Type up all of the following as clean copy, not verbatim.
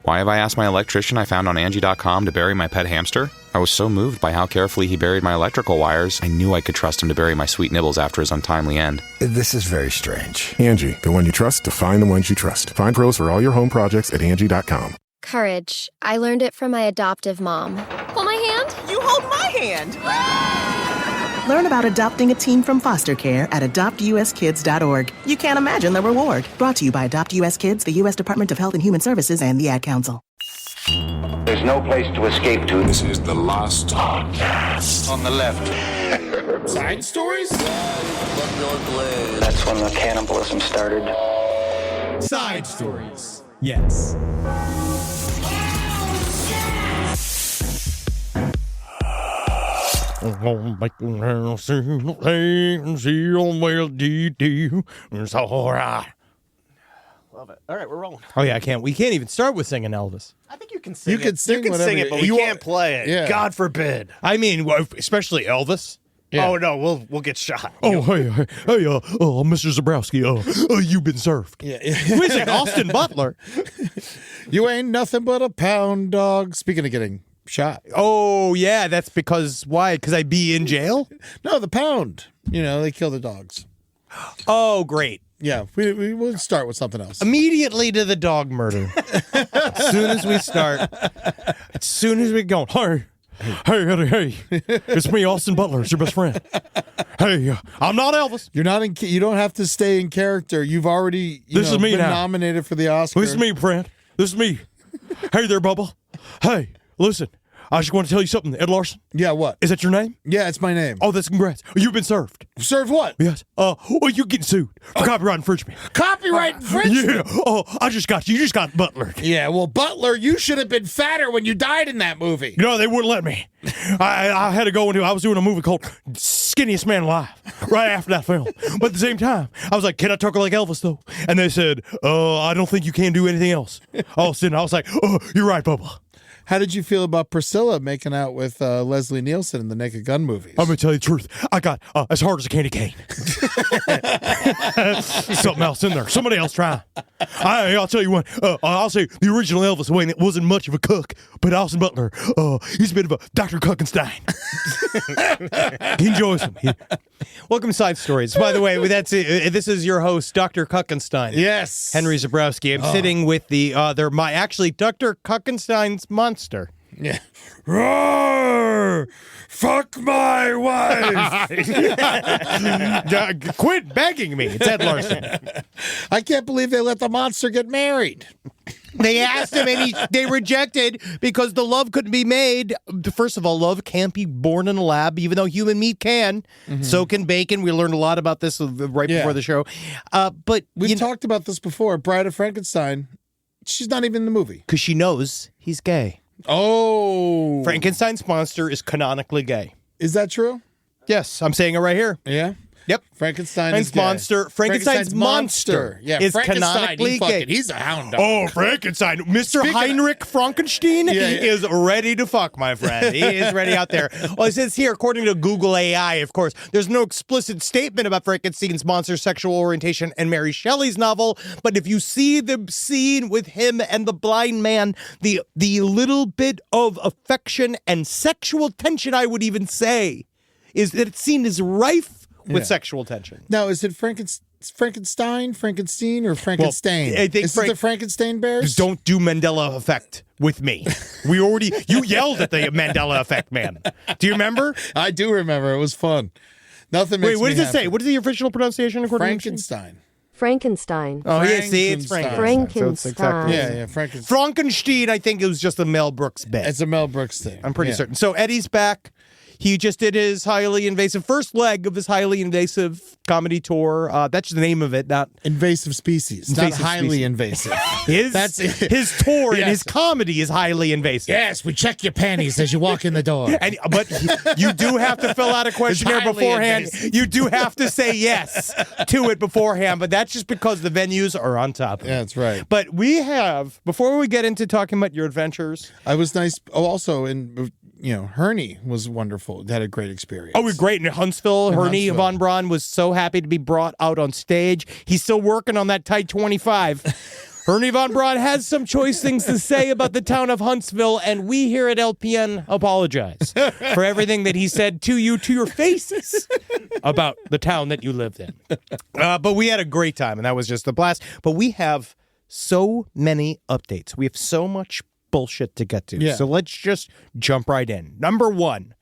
Why have I asked my electrician I found on Angie.com to bury my pet hamster? I was so moved by how carefully he buried my electrical wires, I knew I could trust him to bury my sweet nibbles after his untimely end. This is very strange. Angie, the one you trust to find the ones you trust. Find pros for all your home projects at Angie.com. Courage. I learned it from my adoptive mom. Hold my hand. You hold my hand. Learn about adopting a teen from foster care at adoptuskids.org. You can't imagine the reward. Brought to you by Adopt US Kids, the U.S. Department of Health and Human Services, and the Ad Council. There's no place to escape to. This is the last podcast. On the left. Side stories? That's when the cannibalism started. Side stories. Yes. Love it. All right, we're rolling. Oh yeah, we can't even start with singing Elvis. I think you can sing You can sing it, but we can't play it. Yeah. God forbid. I mean, especially Elvis. Yeah. Oh no, we'll get shot. Oh, hey, Mr. Zabrowski, you've been served. Yeah. Who is it? Austin Butler. You ain't nothing but a pound dog. Speaking of getting shot. Oh, yeah, that's because, why? Because I'd be in jail? No, the pound. You know, they kill the dogs. Oh, great. Yeah, we'll start with something else. Immediately to the dog murder. As soon as we start, as soon as we go, hey, it's me, Austin Butler. It's your best friend. Hey, I'm not Elvis. You're not in. You don't have to stay in character. You've already is me been now. nominated for the Oscar. This is me, friend. This is me. Hey there, Bubba. Hey, listen. I just want to tell you something, Ed Larson. Yeah, what? Is that your name? Yeah, it's my name. Oh, that's congrats. You've been served. Served what? Yes. You're getting sued for copyright infringement. Copyright infringement? Yeah. Oh, I just got you. You just got Butlered. Yeah, well, Butler, you should have been fatter when you died in that movie. You know, they wouldn't let me. I had to go into, I was doing a movie called Skinniest Man Alive right after that film. But at the same time, I was like, can I talk like Elvis, though? And they said, I don't think you can do anything else. All of a sudden, I was like, you're right, Bubba. How did you feel about Priscilla making out with Leslie Nielsen in the Naked Gun movies? I'm going to tell you the truth. I got as hard as a candy cane. Something else in there. Somebody else try. I'll tell you what. I'll say the original Elvis Wayne wasn't much of a cook, but Austin Butler, he's a bit of a Dr. Kuckenstein. He enjoys them. Welcome to Side Stories. By the way, this is your host, Dr. Kuckenstein. Yes. Henry Zabrowski. I'm sitting with Dr. Kuckenstein's monster. Yeah. Roar! Fuck my wife! Quit begging me. It's Ed Larson. I can't believe they let the monster get married. They asked him and they rejected because the love couldn't be made. First of all, love can't be born in a lab, even though human meat can. Mm-hmm. So can bacon. We learned a lot about this before the show. But we've talked about this before. Bride of Frankenstein, she's not even in the movie. Because she knows he's gay. Oh. Frankenstein's monster is canonically gay. Is that true? Yes, I'm saying it right here. Yeah? Yep. Frankenstein's monster yeah, is Frankenstein, canonically gay. He's a hound dog. Oh, Frankenstein. Mr. Heinrich Frankenstein is ready to fuck, my friend. He is ready out there. Well, it says here, according to Google AI, of course, there's no explicit statement about Frankenstein's monster's sexual orientation in Mary Shelley's novel, but if you see the scene with him and the blind man, the little bit of affection and sexual tension, I would even say, is that it's seen as rife with sexual tension. Now, is it Frankenstein, or Frankenstein? Well, I think is it the Frankenstein bears? Don't do Mandela effect with me. You yelled at the Mandela effect, man. Do you remember? I do remember. It was fun. Nothing makes Wait, what me does it happy. say? What is the official pronunciation according Frankenstein. Frankenstein. Oh, yeah, see, it's Frankenstein. So it's exactly Frankenstein. Frankenstein, I think it was just a Mel Brooks bit. It's a Mel Brooks thing. I'm pretty certain. So Eddie's back. He just did his first leg of his highly invasive comedy tour. That's the name of it, not invasive species. Not highly invasive. That's his tour and his comedy is highly invasive. Yes, we check your panties as you walk in the door. But you do have to fill out a questionnaire beforehand. Invasive. You do have to say yes to it beforehand, but that's just because the venues are on top of it. Yeah, that's right. But we have, before we get into talking about your adventures. I was nice. Oh, also in... Herney was wonderful. Had a great experience. Oh, we're great in Huntsville. Herney von Braun was so happy to be brought out on stage. He's still working on that tight 25. Ernie Von Braun has some choice things to say about the town of Huntsville, and we here at LPN apologize for everything that he said to you, to your faces, about the town that you lived in. But we had a great time, and that was just a blast. But we have so many updates. We have so much bullshit to get to. Yeah. So let's just jump right in. Number one,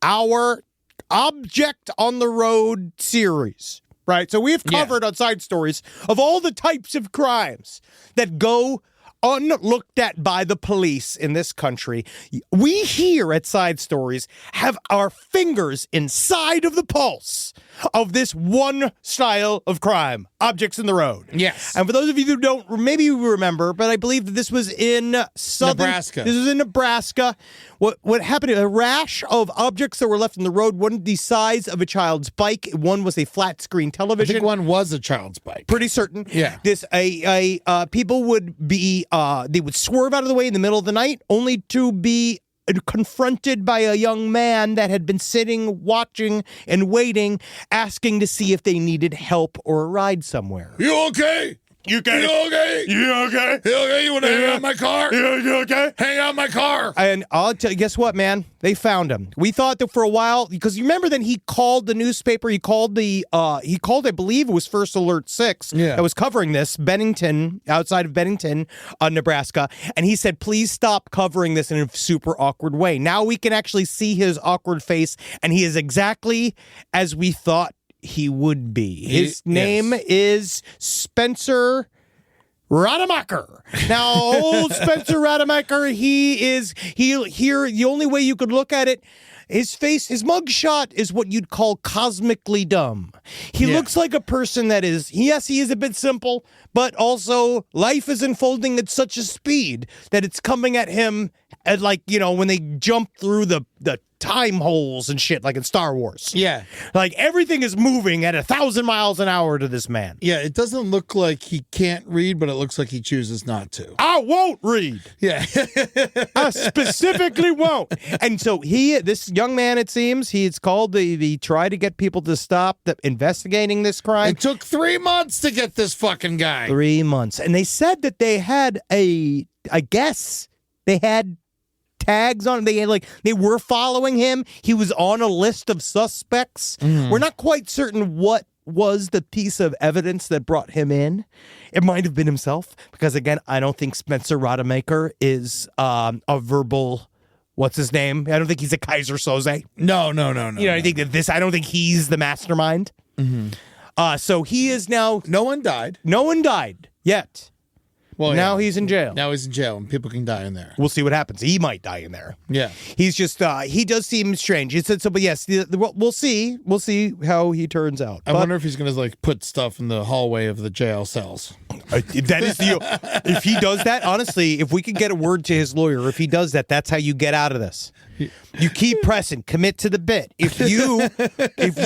our Object on the Road series. Right, so we've covered on Side Stories of all the types of crimes that go unlooked at by the police in this country. We here at Side Stories have our fingers inside of the pulse of this one style of crime, objects in the road. Yes. And for those of you who don't, maybe you remember, but I believe that this was in Nebraska. This was in Nebraska. What happened? A rash of objects that were left in the road. One the size of a child's bike. One was a flat screen television. I think one was a child's bike. Pretty certain. Yeah. This people would be they would swerve out of the way in the middle of the night, only to be confronted by a young man that had been sitting, watching, and waiting, asking to see if they needed help or a ride somewhere. You okay? You okay? You okay? You okay? You okay? You want to hang out my car? You okay? Hang out my car. And I'll tell you, guess what, man? They found him. We thought that for a while, because you remember then he called the newspaper, he called, I believe it was First Alert 6 that was covering this, Bennington, outside of Bennington, Nebraska. And he said, please stop covering this in a super awkward way. Now we can actually see his awkward face, and he is exactly as we thought he would be. His name is Spencer Rademacher. Now, old Spencer Rademacher, the only way you could look at it, his face, his mugshot is what you'd call cosmically dumb. He looks like a person that is, yes, he is a bit simple, but also life is unfolding at such a speed that it's coming at him at when they jump through the time holes and shit, like in Star Wars. Yeah. Like everything is moving at 1,000 miles an hour to this man. Yeah, it doesn't look like he can't read, but it looks like he chooses not to. I won't read. Yeah. I specifically won't. And so this young man, it seems, he's called the try to get people to stop investigating this crime. It took 3 months to get this fucking guy. 3 months. And they said that they had they had tags on him. They were following him. He was on a list of suspects. We're not quite certain what was the piece of evidence that brought him in. It might have been himself, because again, I don't think Spencer Rademacher is a verbal, what's his name? I don't think he's a Kaiser Soze. No. I think that I don't think he's the mastermind. So he is now. No one died. No one died yet. Well, now he's in jail. Now he's in jail, and people can die in there. We'll see what happens. He might die in there. Yeah. He's just, he does seem strange. He said so, but yes, we'll see. We'll see how he turns out. I wonder if he's going to, put stuff in the hallway of the jail cells. That is if he does that, honestly, if we could get a word to his lawyer, if he does that, that's how you get out of this. You keep pressing, commit to the bit. If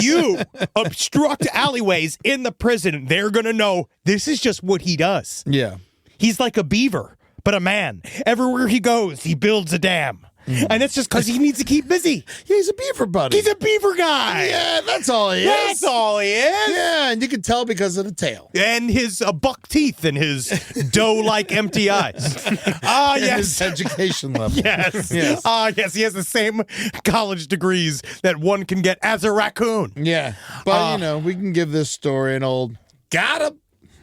you obstruct alleyways in the prison, they're going to know this is just what he does. Yeah. He's like a beaver, but a man. Everywhere he goes, he builds a dam. And it's just because he needs to keep busy. Yeah, he's a beaver buddy. He's a beaver guy. Yeah, that's all he is. That's all he is. Yeah, and you can tell because of the tail. And his buck teeth and his doe-like empty eyes. Yes. His education level. Yes. Yes. Yes, he has the same college degrees that one can get as a raccoon. Yeah, but, we can give this story an old, got him.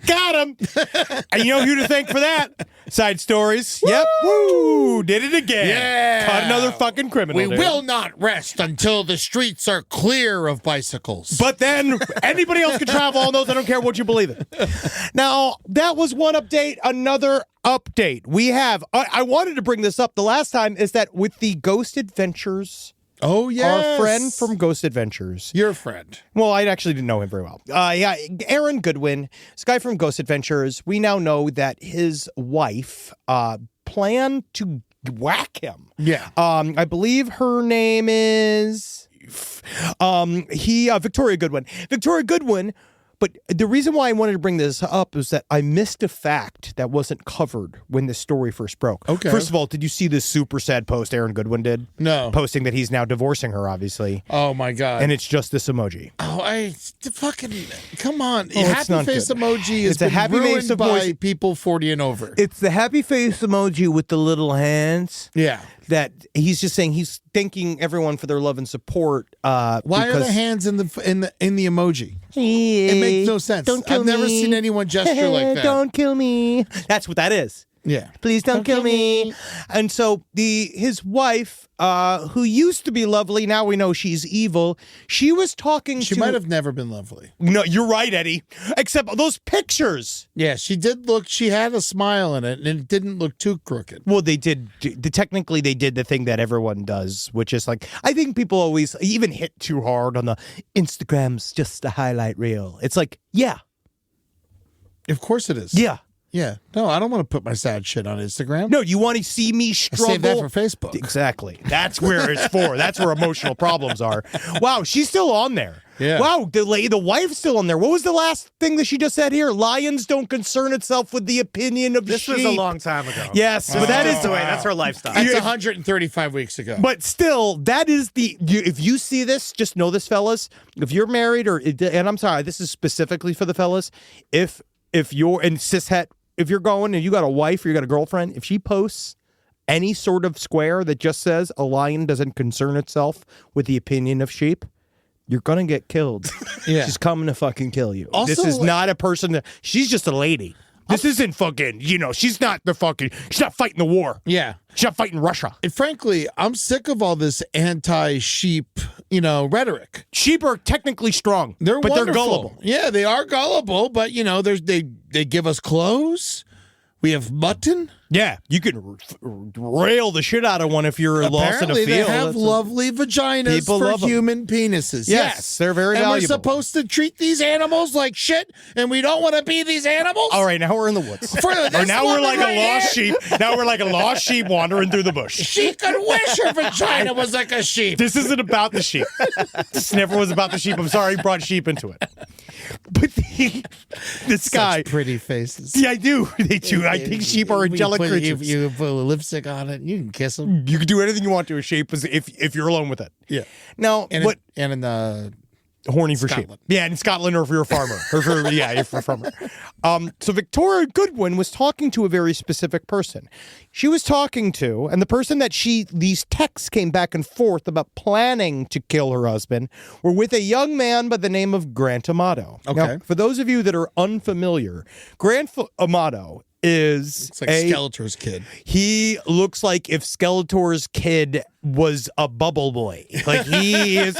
Got him. And you know who to thank for that? Side Stories. Woo! Yep. Woo! Did it again. Yeah. Caught another fucking criminal. We will not rest until the streets are clear of bicycles. But then anybody else can travel on those. I don't care what you believe in. Now, that was one update. Another update. We have, I wanted to bring this up the last time, is that with the Ghost Adventures. Oh, yes. Our friend from Ghost Adventures. Your friend. Well, I actually didn't know him very well. Aaron Goodwin, this guy from Ghost Adventures. We now know that his wife planned to whack him. Yeah. I believe her name is Victoria Goodwin. Victoria Goodwin. But the reason why I wanted to bring this up is that I missed a fact that wasn't covered when this story first broke. Okay. First of all, did you see this super sad post Aaron Goodwin did? No. Posting that he's now divorcing her, obviously. Oh, my God. And it's just this emoji. Oh, come on. Oh, it's happy not face good. emoji is It's a happy face ruined by emoji. people 40 and over. It's the happy face emoji with the little hands. Yeah. That he's just saying he's thanking everyone for their love and support. Why are the hands in the emoji? It makes no sense. I've never seen anyone gesture like that. Don't kill me. That's what that is. Yeah. Please don't kill me. And so his wife, who used to be lovely, now we know she's evil. She was talking She to... might have never been lovely. No, you're right, Eddie. Except those pictures. Yeah, she had a smile in it, and it didn't look too crooked. Well, technically they did the thing that everyone does, which is like, I think people always even hit too hard on the Instagram's just a highlight reel. It's like, yeah. Of course it is. Yeah. Yeah. No, I don't want to put my sad shit on Instagram. No, you want to see me struggle? Save that for Facebook. Exactly. That's where it's for. That's where emotional problems are. Wow, she's still on there. Yeah. Wow, the wife's still on there. What was the last thing that she just said here? Lions don't concern itself with the opinion of This sheep. was a long time ago. Yes, but that is the way. That's her lifestyle. That's 135 weeks ago. But still, that is if you see this, just know this, fellas. If you're married, and I'm sorry, this is specifically for the fellas. If you're in cishet, if you're going and you got a wife or you got a girlfriend, if she posts any sort of square that just says a lion doesn't concern itself with the opinion of sheep, you're going to get killed. Yeah. She's coming to fucking kill you. Also, this is not a person she's just a lady. This isn't fucking, she's not she's not fighting the war. Yeah. She's not fighting Russia. And frankly, I'm sick of all this anti-sheep, rhetoric. Sheep are technically strong, but wonderful. they're gullible. Yeah, they are gullible, but they give us clothes. We have mutton. Yeah, you can rail the shit out of one if you're lost in a Apparently, field. they have lovely vaginas People for love 'em. human penises. Yes, they're very and valuable. we're supposed to treat these animals like shit, and we don't want to be these animals? All right, now we're in the woods. Or now we're like a lost sheep. Now we're like a lost sheep wandering through the bush. She could wish her vagina was like a sheep. This isn't about the sheep. This never was about the sheep. I'm sorry I brought sheep into it. But this guy... Such pretty faces. Yeah, I do. They do. I think sheep are angelic creatures. You put lipstick on it, you can kiss them. You can do anything you want to a sheep if you're alone with it. Yeah. Now, And in horny for Scotland. sheep. Yeah, in Scotland, or if you're a farmer. If you're a farmer. So Victoria Goodwin was talking to a very specific person. She was talking to, and the person that these texts came back and forth about planning to kill her husband were with a young man by the name of Grant Amato. Okay. Now, for those of you that are unfamiliar, Grant Amato is It's like Skeletor's kid. He looks like if Skeletor's kid was a bubble boy. Like he is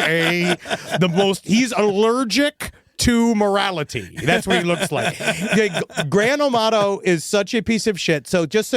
he's allergic to morality. That's what he looks like. Grant Amato is such a piece of shit. So just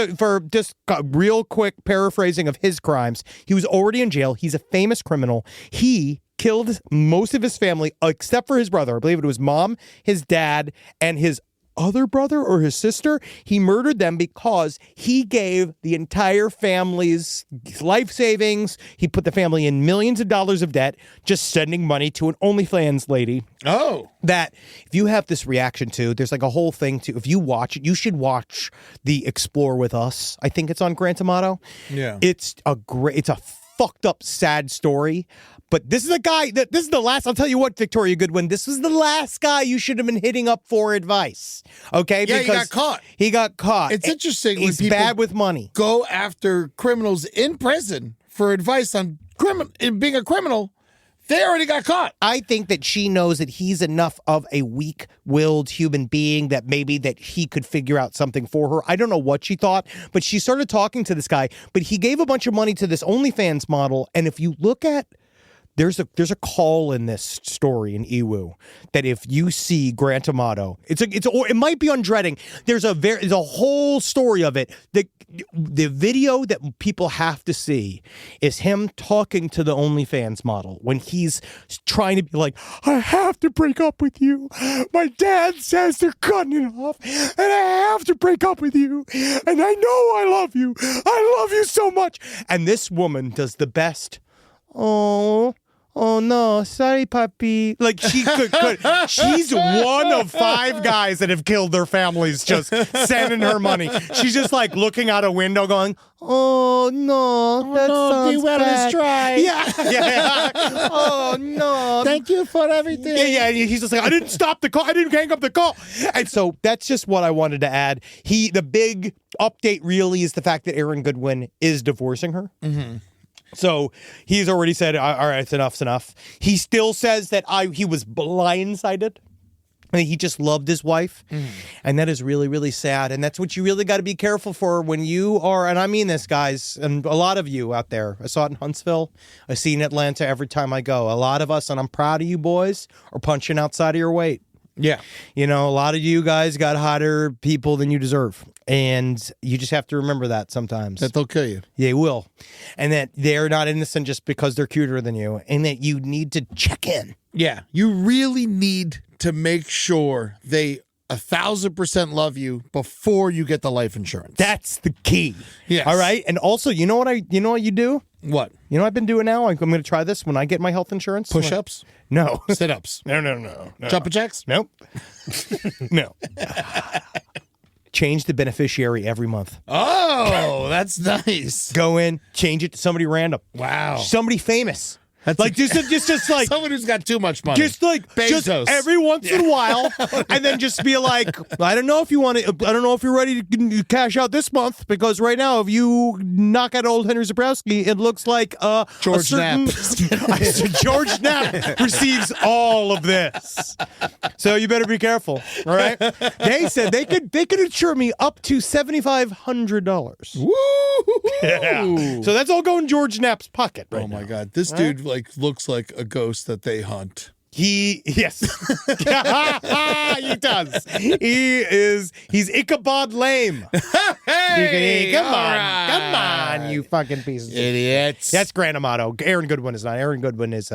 real quick paraphrasing of his crimes, he was already in jail. He's a famous criminal. He killed most of his family except for his brother. I believe it was mom, his dad, and his other brother or his sister. He murdered them because he gave the entire family's life savings. He put the family in millions of dollars of debt, just sending money to an OnlyFans lady. Oh. That if you have this reaction to, there's like a whole thing to, if you watch it, you should watch the Explore With Us. I think it's on Grant Amato. Yeah. It's a fucked up, sad story. But this is a guy this is the last, I'll tell you what, Victoria Goodwin, this was the last guy you should have been hitting up for advice. Okay? Yeah, because he got caught. He got caught. It's interesting He's when people bad with money. Go after criminals in prison for advice on being a criminal. They already got caught. I think that she knows that he's enough of a weak-willed human being that maybe that he could figure out something for her. I don't know what she thought, but she started talking to this guy, but he gave a bunch of money to this OnlyFans model, and if you look at There's a call in this story in Iwu that if you see Grant Amato, it might be on Dreading. There's a whole story of it. The video that people have to see is him talking to the OnlyFans model when he's trying to be like, I have to break up with you. My dad says they're cutting it off, and I have to break up with you. And I know I love you. I love you so much. And this woman does the best. oh no, sorry, puppy. Like she could. She's one of 5 guys that have killed their families just sending her money. She's just like looking out a window going, oh no, that sounds well bad. is dry. Yeah. Oh no. Thank you for everything. Yeah. He's just like, I didn't stop the call. I didn't hang up the call. And so that's just what I wanted to add. The big update really is the fact that Aaron Goodwin is divorcing her. Mm-hmm. So he's already said, all right, it's enough. He still says that he was blindsided. I mean, he just loved his wife. And that is really, really sad. And that's what you really got to be careful for when you are, and I mean this, guys, and a lot of you out there. I saw it in Huntsville. I see it in Atlanta every time I go. A lot of us, and I'm proud of you boys, are punching outside of your weight. Yeah. You know, a lot of you guys got hotter people than you deserve. And you just have to remember that sometimes. That they'll kill you. They will. And that they're not innocent just because they're cuter than you. And that you need to check in. Yeah. You really need to make sure they 1,000% love you before you get the life insurance. That's the key. Yes. All right. And also, you know what you do? What? You know what I've been doing now? I'm going to try this when I get my health insurance. Push-ups? No. Sit-ups? No. Jumping jacks? Nope. No. Change the beneficiary every month. Oh, that's nice. Go in, change it to somebody random. Wow. Somebody famous. That's like just like someone who's got too much money. Just every once in a while, and then just be like, I don't know if you want to. I don't know if you're ready to cash out this month, because right now, if you knock out old Henry Zabrowski, it looks like George Knapp. George Knapp receives all of this, so you better be careful. All right. They said they could insure me up to $7,500. Woo! Yeah. So that's all going George Knapp's pocket. Right Oh my now. God, this dude looks like a ghost that they hunt. Yes. He does. He's Ichabod Lame. Hey, come on, you fucking pieces. Idiots. That's Grand Amato. Aaron Goodwin is not. Aaron Goodwin is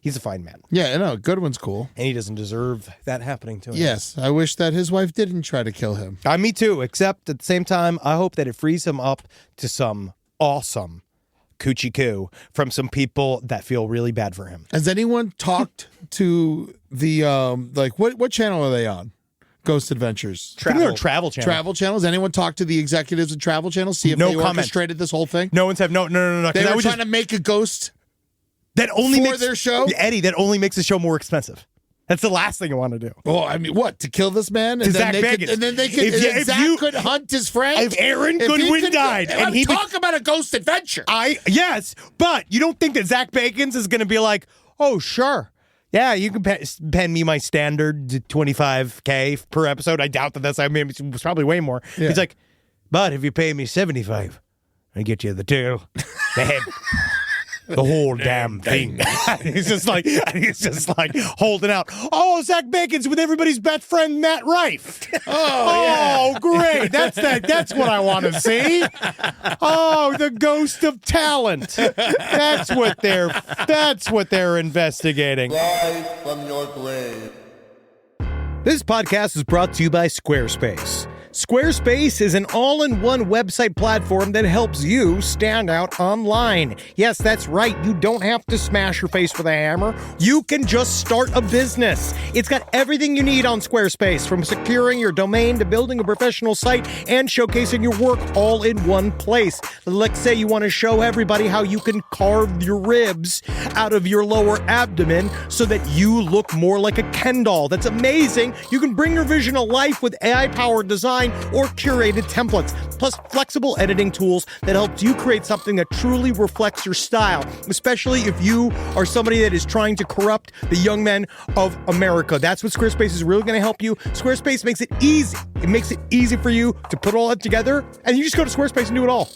he's a fine man. Yeah, no, Goodwin's cool. And he doesn't deserve that happening to him. Yes, I wish that his wife didn't try to kill him. Me too, except at the same time, I hope that it frees him up to some awesome coochie coo from some people that feel really bad for him. Has anyone talked to the what channel are they on? Ghost Adventures. Travel Channel. Travel Channel. Has anyone talked to the executives of Travel Channel? See if they orchestrated this whole thing? No one's have no. They were trying to make a ghost that only for makes their show. Eddie, that only makes the show more expensive. That's the last thing I want to do. Well, I mean, what? To kill this man? And Zach then they could Zach could hunt his friend? If Aaron Goodwin died and he talk about a ghost adventure. Yes, but you don't think that Zach Bagans is going to be like, oh, sure. Yeah, you can pen me my standard $25K per episode. I doubt that that's, I mean, it's probably way more. Yeah. He's like, but if you pay me $75, I get you the tail, the head. The whole damn thing. He's just like holding out. Oh, Zach Bacon's with everybody's best friend Matt Rife. Oh, great. That's what I want to see. Oh, the ghost of talent. That's what they're investigating. Live from your grave. This podcast is brought to you by Squarespace. Squarespace is an all-in-one website platform that helps you stand out online. Yes, that's right. You don't have to smash your face with a hammer. You can just start a business. It's got everything you need on Squarespace, from securing your domain to building a professional site and showcasing your work all in one place. Let's say you want to show everybody how you can carve your ribs out of your lower abdomen so that you look more like a Ken doll. That's amazing. You can bring your vision to life with AI-powered design or curated templates, plus flexible editing tools that helps you create something that truly reflects your style, especially if you are somebody that is trying to corrupt the young men of America. That's what Squarespace is really going to help you. Squarespace makes it easy. It makes it easy for you to put all that together, and you just go to Squarespace and do it all.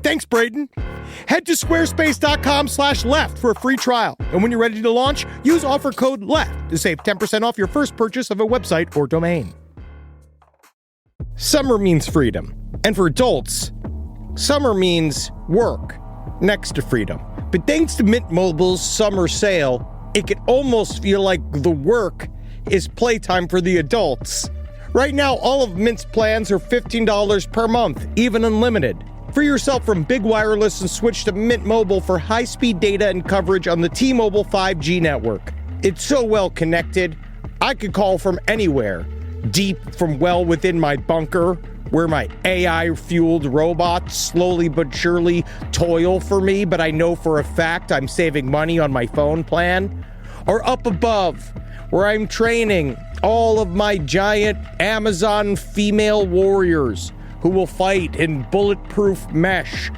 Thanks, Braden. Head to squarespace.com/left for a free trial. And when you're ready to launch, use offer code LEFT to save 10% off your first purchase of a website or domain. Summer means freedom. And for adults, summer means work next to freedom. But thanks to Mint Mobile's summer sale, it can almost feel like the work is playtime for the adults. Right now, all of Mint's plans are $15 per month, even unlimited. Free yourself from big wireless and switch to Mint Mobile for high-speed data and coverage on the T-Mobile 5G network. It's so well connected, I could call from anywhere. Deep from well within my bunker, where my AI-fueled robots slowly but surely toil for me, but I know for a fact I'm saving money on my phone plan. Or up above, where I'm training all of my giant Amazon female warriors who will fight in bulletproof mesh.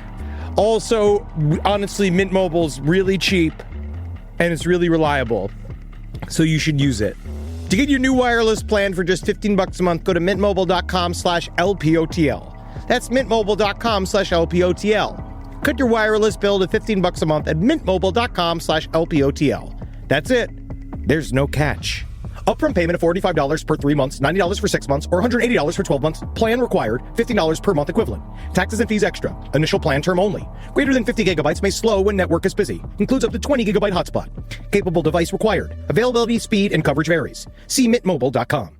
Also, honestly, Mint Mobile's really cheap and it's really reliable, so you should use it. To get your new wireless plan for just $15 a month, go to mintmobile.com/LPOTL. That's mintmobile.com/LPOTL. Cut your wireless bill to $15 a month at mintmobile.com/LPOTL. That's it. There's no catch. Upfront payment of $45 per 3 months, $90 for 6 months, or $180 for 12 months. Plan required, $15 per month equivalent. Taxes and fees extra. Initial plan term only. Greater than 50 gigabytes may slow when network is busy. Includes up to 20 gigabyte hotspot. Capable device required. Availability, speed, and coverage varies. See mintmobile.com.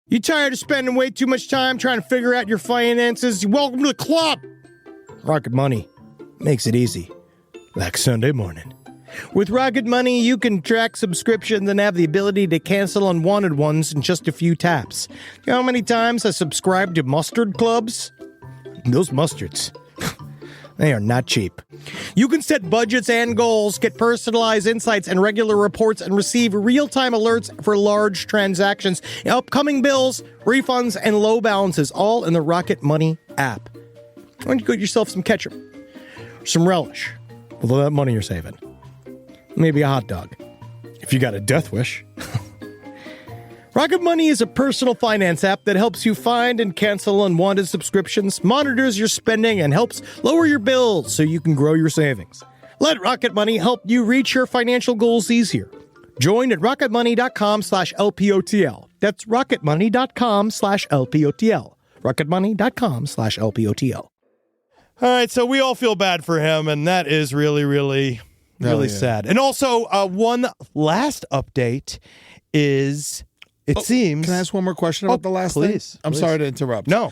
You tired of spending way too much time trying to figure out your finances? Welcome to the club. Rocket Money makes it easy. Like Sunday morning. With Rocket Money, you can track subscriptions and have the ability to cancel unwanted ones in just a few taps. You know how many times I subscribed to mustard clubs? Those mustards, they are not cheap. You can set budgets and goals, get personalized insights and regular reports, and receive real-time alerts for large transactions, upcoming bills, refunds, and low balances, all in the Rocket Money app. Why don't you get yourself some ketchup, some relish, with all that money you're saving? Maybe a hot dog, if you got a death wish. Rocket Money is a personal finance app that helps you find and cancel unwanted subscriptions, monitors your spending, and helps lower your bills so you can grow your savings. Let Rocket Money help you reach your financial goals easier. Join at rocketmoney.com/LPOTL. That's rocketmoney.com/LPOTL. rocketmoney.com/LPOTL. All right, so we all feel bad for him, and that is really sad. And also, one last update is, it seems... Can I ask one more question about the last thing? I'm sorry to interrupt. No.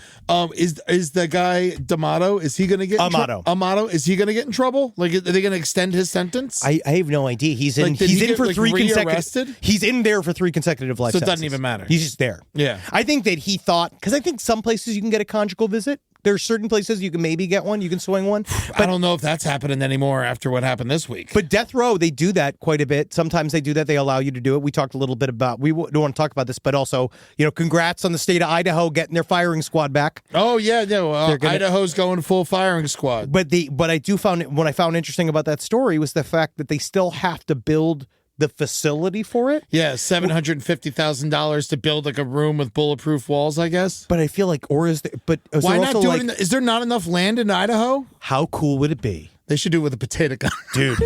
Is the guy, D'Amato, is he going to get Amato, is he going to get in trouble? Like, are they going to extend his sentence? I have no idea. He's in for three consecutive... He's in there for 3 consecutive life sentences. So it doesn't even matter. He's just there. Yeah. I think that he thought... Because I think some places you can get a conjugal visit. There are certain places you can maybe get one. You can swing one. But I don't know if that's happening anymore after what happened this week. But death row, they do that quite a bit. Sometimes they do that. They allow you to do it. We talked a little bit about, we don't want to talk about this, but also, congrats on the state of Idaho getting their firing squad back. Oh, yeah. No, Idaho's going full firing squad. But what I found interesting about that story was the fact that they still have to build the facility for it. Yeah, $750,000 to build like a room with bulletproof walls, I guess. But I feel like, why not do it? Is there not enough land in Idaho? How cool would it be? They should do it with a potato gun. Dude,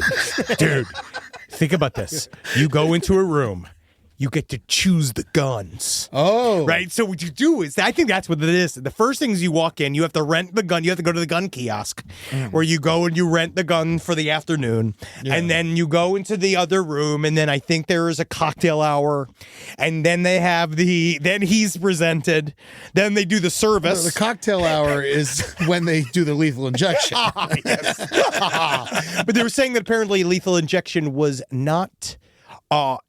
think about this. You go into a room. You get to choose the guns. Oh. Right? So what you do is, I think that's what it is. The first thing is you walk in, you have to rent the gun. You have to go to the gun kiosk where you go and you rent the gun for the afternoon. Yeah. And then you go into the other room, and then I think there is a cocktail hour. And then they have then he's presented. Then they do the service. The cocktail hour is when they do the lethal injection. Yes. But they were saying that apparently lethal injection was not...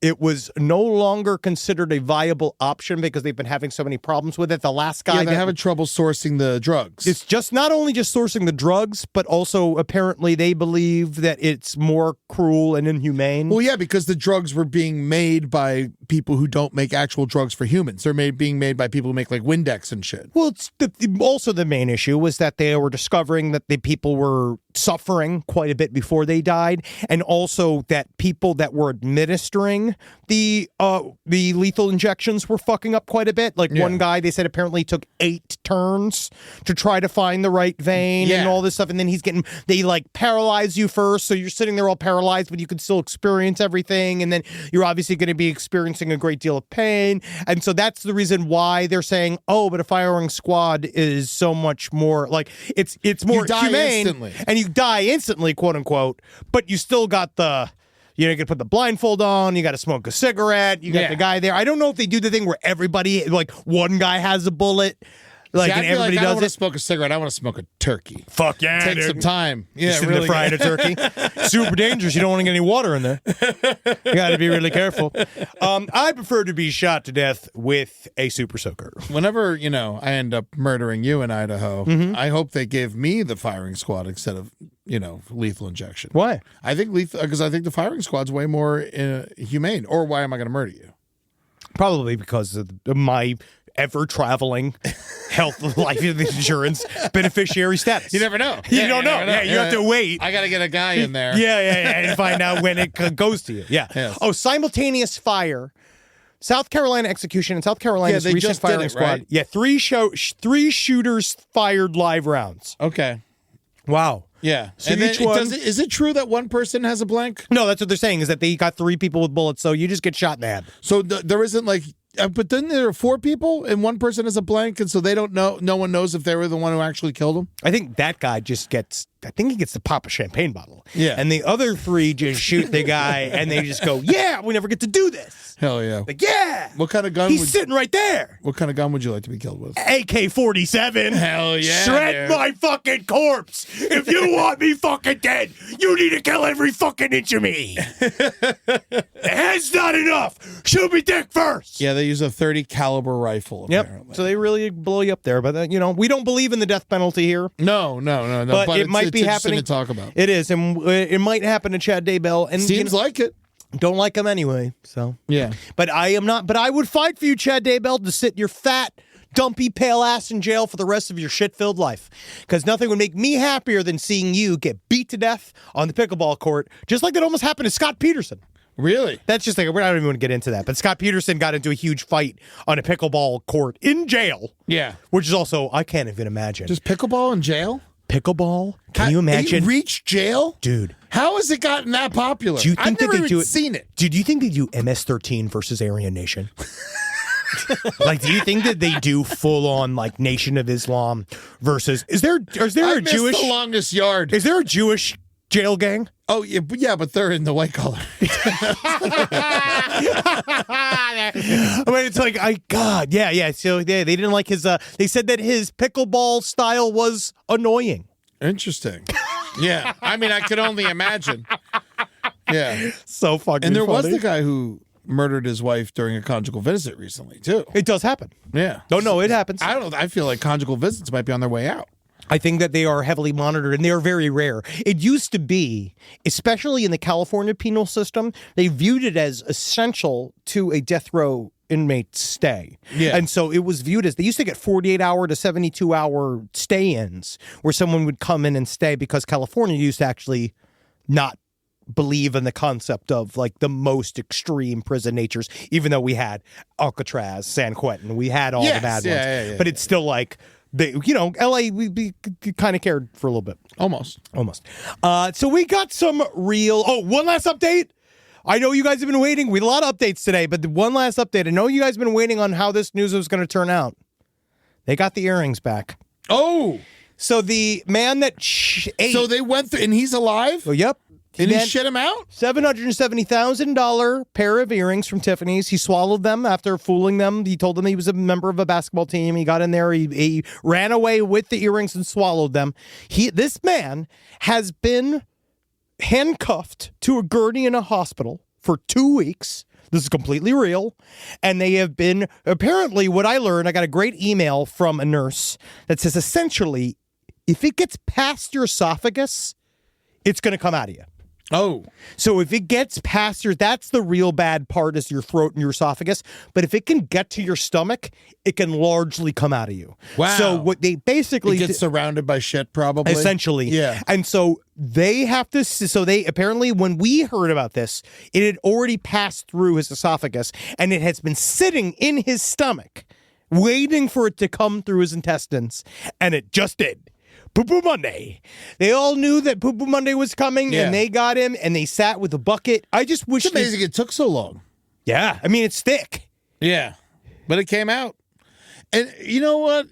it was no longer considered a viable option because they've been having so many problems with it. The last guy... Yeah, they're having trouble sourcing the drugs. It's just not only just sourcing the drugs, but also apparently they believe that it's more cruel and inhumane. Well, yeah, because the drugs were being made by people who don't make actual drugs for humans. They're being made by people who make like Windex and shit. Well, also the main issue was that they were discovering that the people were suffering quite a bit before they died, and also that people that were administering the lethal injections were fucking up quite a bit. Like one guy, they said apparently took 8 turns to try to find the right vein and all this stuff, and then they like paralyze you first, so you're sitting there all paralyzed, but you can still experience everything, and then you're obviously going to be experiencing a great deal of pain, and so that's the reason why they're saying, but a firing squad is so much more like it's more humane, instantly. And you die instantly, quote unquote, but you still got you got to put the blindfold on, you got to smoke a cigarette, you got the guy there. I don't know if they do the thing where everybody, like one guy has a bullet. Like, See, and I feel everybody I don't does want to it. smoke a cigarette. I want to smoke a turkey. Fuck yeah, Take dude. some time. Yeah, Just sitting really. there frying a turkey. Super dangerous. You don't want to get any water in there. You got to be really careful. I prefer to be shot to death with a super soaker. Whenever, I end up murdering you in Idaho, I hope they give me the firing squad instead of, lethal injection. Why? I think because I think the firing squad's way more humane. Or why am I going to murder you? Probably because of my ever-traveling health life insurance beneficiary status. You never know. You don't know. Yeah, you have to wait. I got to get a guy in there. Yeah, and find out when it goes to you. Yeah. Yes. Oh, simultaneous fire. South Carolina execution in South Carolina's they recent just did firing it, squad. right? Yeah, three shooters fired live rounds. Okay. Wow. Yeah. So and then each one- is it true that one person has a blank? No, that's what they're saying, is that they got 3 people with bullets, so you just get shot in the head. So there isn't but then there are 4 people and one person has a blank, and so they don't know. No one knows if they were the one who actually killed him. I think that guy just gets. I think he gets to pop a champagne bottle. Yeah. And the other 3 just shoot the guy, and they just go, "Yeah, we never get to do this." Hell yeah! Like, yeah. What kind of gun? He's sitting right there. What kind of gun would you like to be killed with? AK-47. Hell yeah! Shred dude. my fucking corpse. If you want me fucking dead, you need to kill every fucking inch of me. The head's not enough. Shoot me dick first. Yeah, they use a 30 caliber rifle. Apparently. Yep. So they really blow you up there. But, we don't believe in the death penalty here. No. But it might be it's happening. To talk about. It is. And it might happen to Chad Daybell. And Seems like it. Don't like him anyway. So yeah. But I am not. But I would fight for you, Chad Daybell, to sit your fat, dumpy, pale ass in jail for the rest of your shit-filled life. Because nothing would make me happier than seeing you get beat to death on the pickleball court, just like that almost happened to Scott Peterson. Really? That's just like, we're not even going to get into that. But Scott Peterson got into a huge fight on a pickleball court in jail. Yeah. Which is also, I can't even imagine. Just pickleball in jail? Pickleball? Can you imagine? He reached jail? Dude. How has it gotten that popular? Do you think I've never they do even it? Seen it. Dude, do you think they do MS-13 versus Aryan Nation? Like, do you think that they do full-on, like, Nation of Islam versus... Is there a Jewish... the longest yard. Is there a Jewish jail gang? Oh, yeah, but they're in the white collar. I mean, it's like, yeah. So they didn't like his, they said that his pickleball style was annoying. Interesting. Yeah. I mean, I could only imagine. Yeah. So fucking And there was funny. the guy who murdered his wife during a conjugal visit recently, too. It does happen. Yeah. No, it happens. I don't know. I feel like conjugal visits might be on their way out. I think that they are heavily monitored, and they are very rare. It used to be, especially in the California penal system, they viewed it as essential to a death row inmate's stay. Yeah. And so it was viewed as, they used to get 48-hour to 72-hour stay-ins where someone would come in and stay, because California used to actually not believe in the concept of like the most extreme prison natures, even though we had Alcatraz, San Quentin, we had all the bad ones. Yeah, but it's still like, LA, we kind of cared for a little bit. Almost. So we got some real... Oh, one last update. I know you guys have been waiting. We had a lot of updates today, but one last update. I know you guys have been waiting on how this news was going to turn out. They got the earrings back. Oh! So the man that ate... So they went through... And he's alive? Oh, yep. And he shit him out? $770,000 pair of earrings from Tiffany's. He swallowed them after fooling them. He told them he was a member of a basketball team. He got in there. He ran away with the earrings and swallowed them. This man has been handcuffed to a gurney in a hospital for 2 weeks. This is completely real. And they have been, apparently, what I learned, I got a great email from a nurse that says, essentially, if it gets past your esophagus, it's going to come out of you. Oh. So if it gets past that's the real bad part, is your throat and your esophagus. But if it can get to your stomach, it can largely come out of you. Wow. So what they basically... It gets surrounded by shit, probably. Essentially. Yeah. And so they have to... So they apparently, when we heard about this, it had already passed through his esophagus, and it has been sitting in his stomach, waiting for it to come through his intestines, and it just did. Poo-Poo Monday. They all knew that Poo-Poo Monday was coming, and they got him, and they sat with a bucket. I just wish... It's amazing it took so long. Yeah. I mean, it's thick. Yeah. But it came out. And you know what?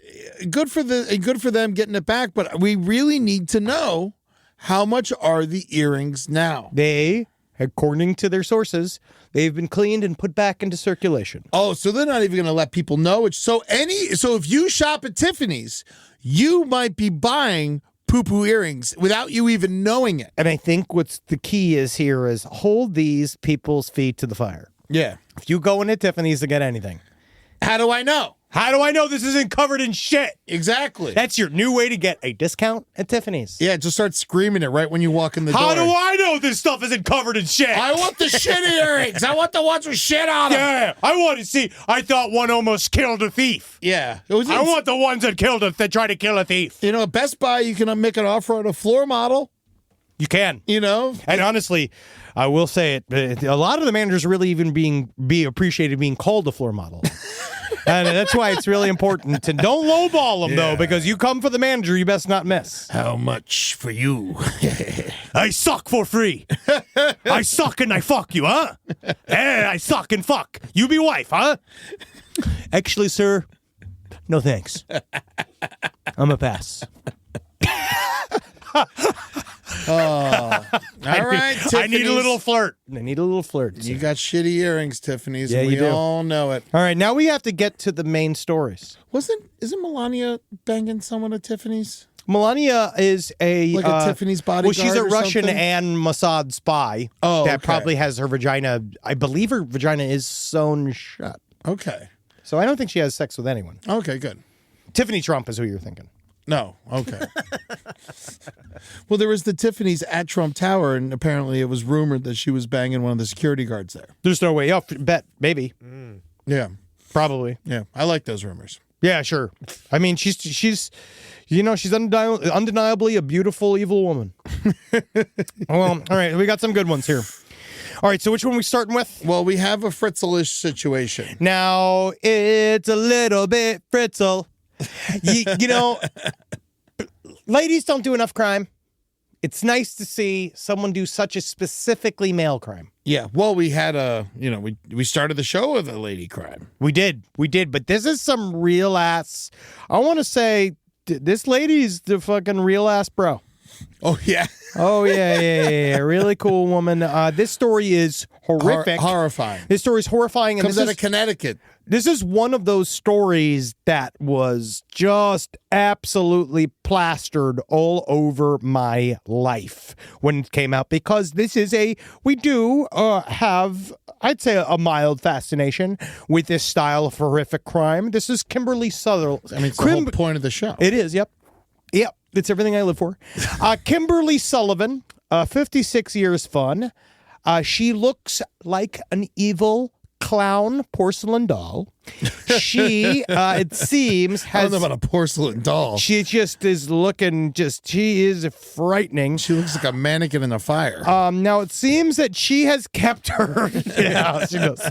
Good for them getting it back, but we really need to know, how much are the earrings now? They according to their sources, they've been cleaned and put back into circulation. Oh, so they're not even going to let people know. So if you shop at Tiffany's, you might be buying poo-poo earrings without you even knowing it. And I think what's the key is here is hold these people's feet to the fire. Yeah. If you go into Tiffany's to get anything, how do I know? How do I know this isn't covered in shit? Exactly. That's your new way to get a discount at Tiffany's. Yeah, just start screaming it right when you walk in the door. How do I know this stuff isn't covered in shit? I want the shitty earrings. I want the ones with shit on them. Yeah, I want to see. I thought one almost killed a thief. Yeah. I want the ones that try to kill a thief. You know, at Best Buy, you can make an offer on a floor model. You can. You know? And honestly, I will say it, a lot of the managers really even be appreciated being called a floor model. And that's why it's really important to don't lowball them, though, because you come for the manager, you best not miss. How much for you? I suck for free. I suck and I fuck you, huh? I suck and fuck. You be wife, huh? Actually, sir, no thanks. I'm a pass. All right, Tiffany's. I need a little flirt. I need a little flirt. You got shitty earrings, Tiffany's. Yeah, and we you do. all know it. All right, now we have to get to the main stories. Isn't Melania banging someone at Tiffany's? Melania is a Tiffany's bodyguard. Well, she's a or Russian something? and Mossad spy. Oh, that okay. probably has her vagina. I believe her vagina is sewn shut. Okay. So I don't think she has sex with anyone. Okay, good. Tiffany Trump is who you're thinking. No. Okay. Well, there was the Tiffany's at Trump Tower, and apparently it was rumored that she was banging one of the security guards there. There's no way. Oh, bet, maybe. Yeah. Probably. Yeah. I like those rumors. Yeah, sure. I mean, she's undeniably a beautiful, evil woman. Well, all right, we got some good ones here. All right, so which one are we starting with? Well, we have a Fritzl-ish situation. Now, it's a little bit Fritzl. You know, ladies don't do enough crime. It's nice to see someone do such a specifically male crime. Yeah. Well, we had we started the show with a lady crime. We did. But this is some real ass. I want to say this lady's the fucking real ass bro. Oh, yeah. Oh, yeah. Really cool woman. This story is horrific. Horrifying. This story is horrifying. Comes out of Connecticut. This is one of those stories that was just absolutely plastered all over my life when it came out, because this is we do have, I'd say, a mild fascination with this style of horrific crime. This is Kimberly Sutherland. I mean, it's the whole point of the show. It is, yep. It's everything I live for. Kimberly Sullivan, 56 years fun. She looks like an evil clown porcelain doll. She, it seems, has... I don't know about a porcelain doll. She just is looking she is frightening. She looks like a mannequin in a fire. Now, it seems that she has kept her... yeah, she does.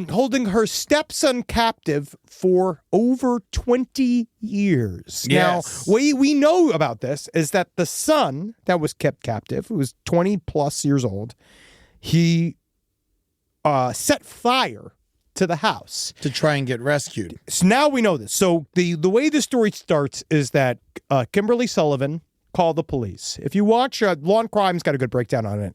Holding her stepson captive for over 20 years. Yes. Now, we know about this is that the son that was kept captive, who was 20 plus years old, he set fire to the house to try and get rescued. So now we know this. So the way the story starts is that Kimberly Sullivan called the police. If you watch Lawn Crime's got a good breakdown on it,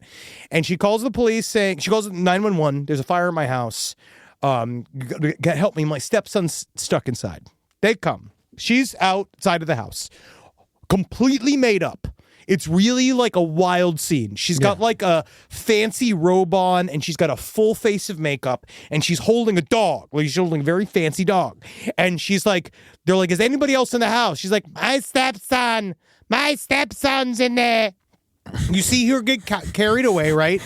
and she calls the police saying, she calls 911. There's a fire in my house. Help me, my stepson's stuck inside. They come. She's outside of the house, completely made up. It's really like a wild scene. She's got like a fancy robe on, and she's got a full face of makeup, and she's holding a dog. Like, she's holding a very fancy dog. And she's like, they're like, is anybody else in the house? She's like, my stepson's in there. You see her get carried away, right?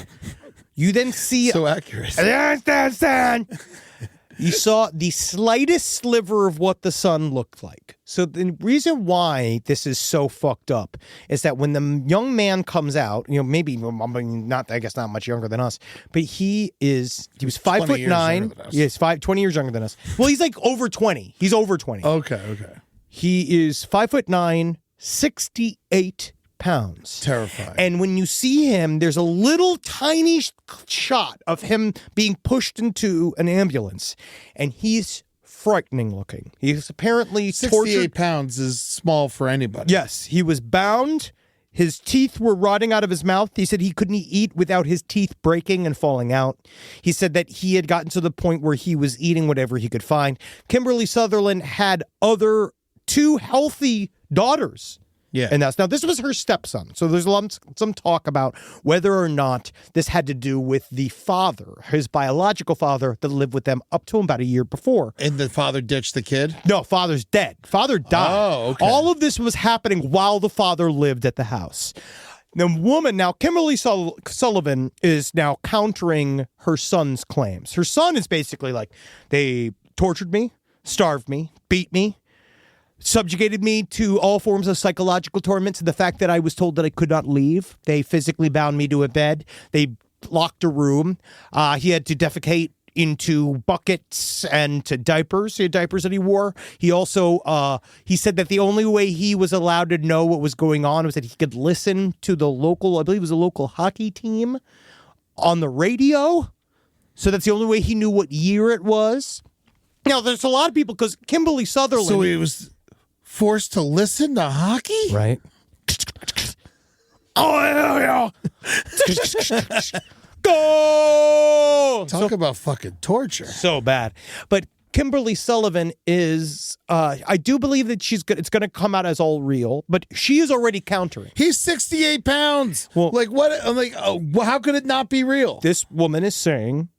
You then see... So accurate. Stepson. You saw the slightest sliver of what the son looked like. So the reason why this is so fucked up is that when the young man comes out, maybe not much younger than us, but he was 5'9". Yes, 20 years younger than us. Well, he's like over 20. He's over 20. Okay. He is 5'9", 68 pounds. Terrifying. And when you see him, there's a little tiny shot of him being pushed into an ambulance, and he's frightening looking. He's apparently 68 tortured. pounds is small for anybody. Yes, he was bound. His teeth were rotting out of his mouth. He said he couldn't eat without his teeth breaking and falling out. He said that he had gotten to the point where he was eating whatever he could find. Kimberly Sutherland had two healthy daughters. Yeah. And now this was her stepson. So there's some talk about whether or not this had to do with the father, his biological father that lived with them up to about a year before. And the father ditched the kid? No, father's dead. Father died. Oh, okay. All of this was happening while the father lived at the house. The woman, now Kimberly Sullivan, is now countering her son's claims. Her son is basically like, they tortured me, starved me, beat me, subjugated me to all forms of psychological torment, to the fact that I was told that I could not leave. They physically bound me to a bed. They locked a room. He had to defecate into buckets and to diapers. He had diapers that he wore. He also, he said that the only way he was allowed to know what was going on was that he could listen to the local, I believe it was a local hockey team on the radio. So that's the only way he knew what year it was. Now, there's a lot of people, because Kimberly Sutherland... So he was forced to listen to hockey? Right. Oh, yeah. Go! Talk about fucking torture. So bad. But Kimberly Sullivan is, I do believe that it's going to come out as all real, but she is already countering. He's 68 pounds. Well, like, what? I'm like, how could it not be real? This woman is saying,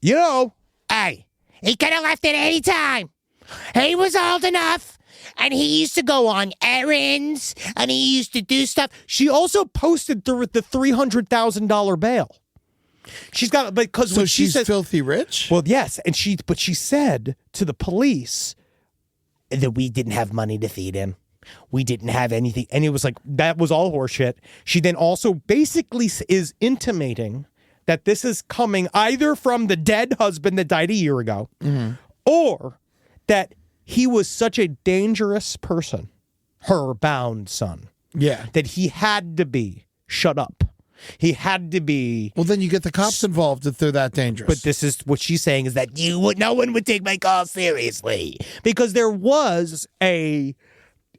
hey, he could have left at any time. He was old enough. And he used to go on errands, and he used to do stuff. She also posted the $300,000 bail. She's got, because so she's filthy rich? Well, yes, and she said to the police that we didn't have money to feed him. We didn't have anything, and it was like, that was all horseshit. She then also basically is intimating that this is coming either from the dead husband that died a year ago, or that he was such a dangerous person, her bound son. Yeah. That he had to be shut up. He had to be... Well, then you get the cops involved if they're that dangerous. But this is what she's saying, is that no one would take my call seriously. Because there was there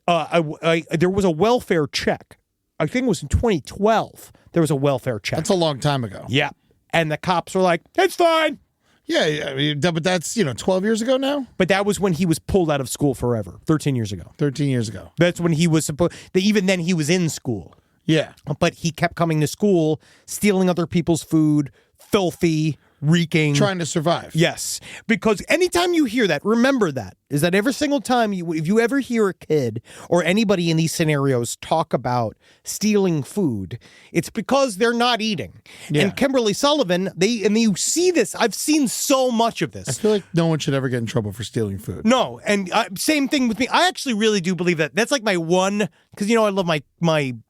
was a welfare check. I think it was in 2012. There was a welfare check. That's a long time ago. Yeah. And the cops were like, it's fine. Yeah, I mean, but that's, 12 years ago now? But that was when he was pulled out of school forever, 13 years ago. 13 years ago. That's when he was supposed... Even then, he was in school. Yeah. But he kept coming to school, stealing other people's food, filthy, reeking. Trying to survive. Yes. Because anytime you hear that, remember that, is that every single time, if you ever hear a kid or anybody in these scenarios talk about stealing food, it's because they're not eating. Yeah. And Kimberly Sullivan, you see this, I've seen so much of this. I feel like no one should ever get in trouble for stealing food. No, and same thing with me. I actually really do believe that. That's like my one, because I love my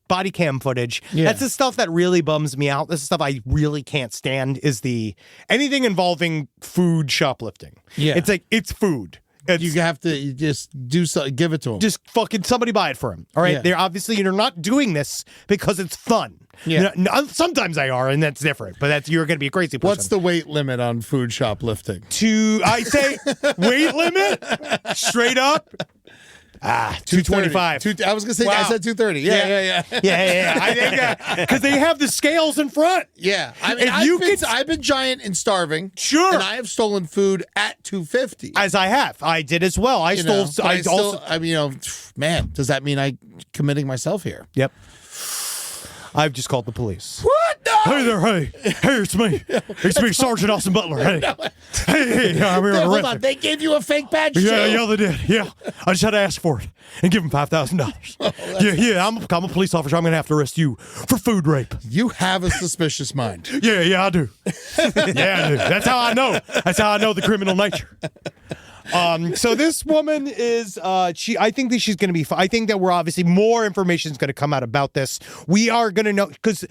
body cam footage. Yeah. That's the stuff that really bums me out. This is stuff I really can't stand, is anything involving food shoplifting. Yeah. It's like, it's food. You have to just do something, give it to them. Just fucking somebody buy it for him. All right. Yeah. They're obviously, you're not doing this because it's fun. Yeah. Sometimes I are, and that's different, but you're going to be a crazy person. What's the weight limit on food shoplifting? I say weight limit straight up. 225. I was going to say, wow. I said 230. Yeah. Yeah. I think because they have the scales in front. Yeah. I mean, I've been giant and starving. Sure. And I have stolen food at 250. As I have. I did as well. Man, does that mean I'm committing myself here? Yep. I've just called the police. What? No! Hey there, hey, it's me. It's me, Sergeant Austin Butler. Hey, I'm here. Hold on, they gave you a fake badge too? Yeah, they did. Yeah, I just had to ask for it and give them $5,000. Yeah, I'm a police officer. I'm going to have to arrest you for food rape. You have a suspicious mind. Yeah, I do. Yeah, I do. That's how I know. That's how I know the criminal nature. So this woman is, I think that she's going to be, I think that we're obviously more information is going to come out about this. We are going to know, because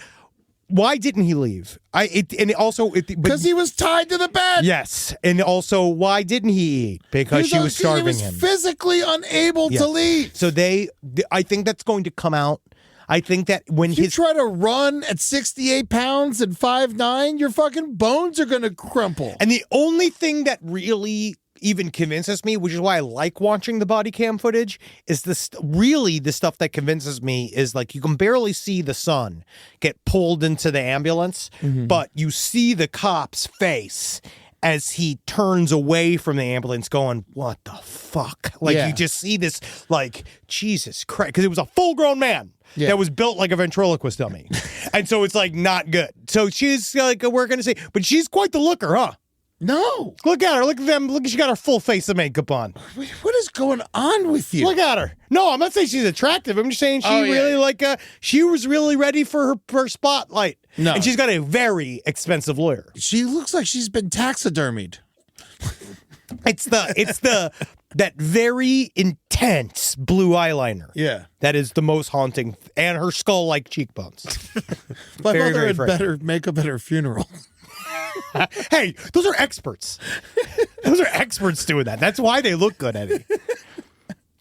why didn't he leave? Because he was tied to the bed. Yes. And also, why didn't he eat? Because she was starving him. He was physically unable to leave. So I think that's going to come out. I think that when you try to run at 68 pounds and 5'9", your fucking bones are going to crumple. And the only thing that really even convinces me, which is why I like watching the body cam footage, is this really the stuff that convinces me is like you can barely see the son get pulled into the ambulance, but you see the cop's face as he turns away from the ambulance going, what the fuck? Like, you just see this, like, Jesus Christ, because it was a full-grown man that was built like a ventriloquist dummy. And so it's, like, not good. So she's, like, we're going to say, but she's quite the looker, huh? No. Look at her. Look at them. Look, she got her full face of makeup on. What is going on with you? Look at her. No, I'm not saying she's attractive. I'm just saying she she was really ready for her spotlight. No. And she's got a very expensive lawyer. She looks like she's been taxidermied. It's that very intense blue eyeliner. Yeah. That is the most haunting. And her skull-like cheekbones. My Very, mother very had frightening. better makeup at her funeral. Hey, those are experts. Those are experts doing that. That's why they look good, Eddie.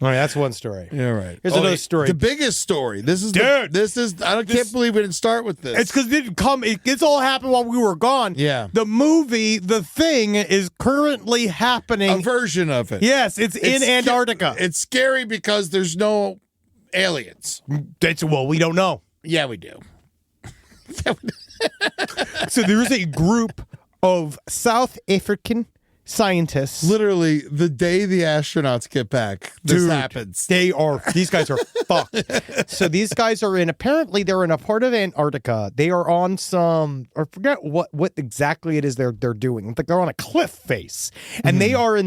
All right, that's one story. Yeah, right. Here's another story. The biggest story. This is Dude, can't believe we didn't start with this. It's because it didn't come. It's all happened while we were gone. Yeah. The movie, The Thing, is currently happening. A version of it. Yes, it's in Antarctica. It's scary because there's no aliens. Well, we don't know. Yeah, we do. So there's a group of South African scientists. Literally, the day the astronauts get back, this happens. These guys are fucked. So these guys are apparently they're in a part of Antarctica. They are on I forget what exactly it is they're doing. Like they're on a cliff face. And they're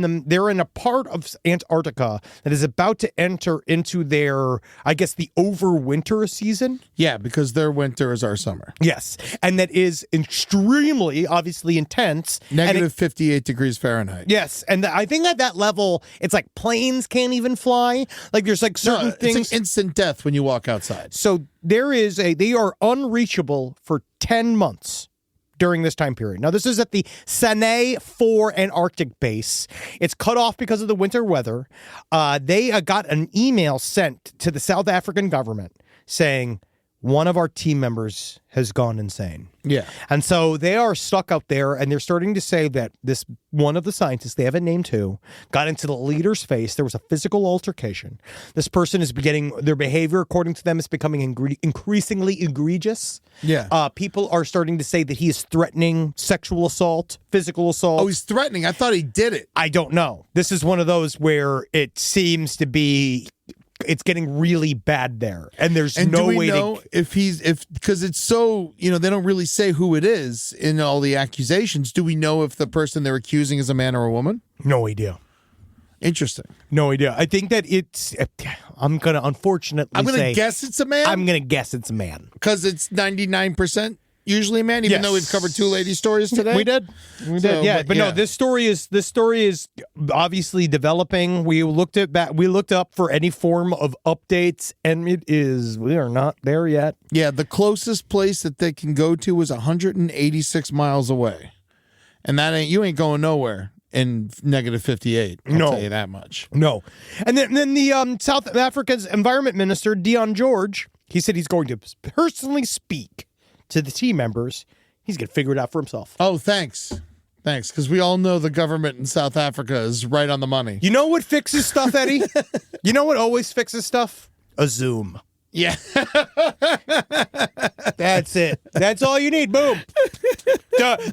in a part of Antarctica that is about to enter into their, I guess, the overwinter season. Yeah, because their winter is our summer. Yes. And that is extremely, obviously, intense. Negative 58 degrees Fahrenheit. Yes, and I think at that level, it's like planes can't even fly. Like there's like certain things. It's like instant death when you walk outside. So they are unreachable for 10 months during this time period. Now, this is at the Sanae 4 Antarctic base. It's cut off because of the winter weather. They got an email sent to the South African government saying, one of our team members has gone insane. Yeah. And so they are stuck out there, and they're starting to say that this one of the scientists, they haven't named who, got into the leader's face. There was a physical altercation. This person is their behavior, according to them, is becoming increasingly egregious. Yeah. People are starting to say that he is threatening sexual assault, physical assault. Oh, he's threatening. I thought he did it. I don't know. This is one of those where it seems to be... It's getting really bad there, and there's no way to know because it's so they don't really say who it is in all the accusations. Do we know if the person they're accusing is a man or a woman? No idea. Interesting. No idea. I think that it's. I'm gonna guess it's a man. I'm gonna guess it's a man because it's 99%. Usually a man, even though we've covered two lady stories today. We did. Yeah. But no, this story is obviously developing. We looked up for any form of updates, and we are not there yet. Yeah, the closest place that they can go to is 186 miles away. And you ain't going nowhere in negative 58. I'll tell you that much. No. And then the South Africa's environment minister, Dion George, he said he's going to personally speak to the team members. He's going to figure it out for himself. Oh, thanks, because we all know the government in South Africa is right on the money. You know what fixes stuff, Eddie? You know what always fixes stuff? A Zoom. Yeah. That's it. That's all you need. Boom.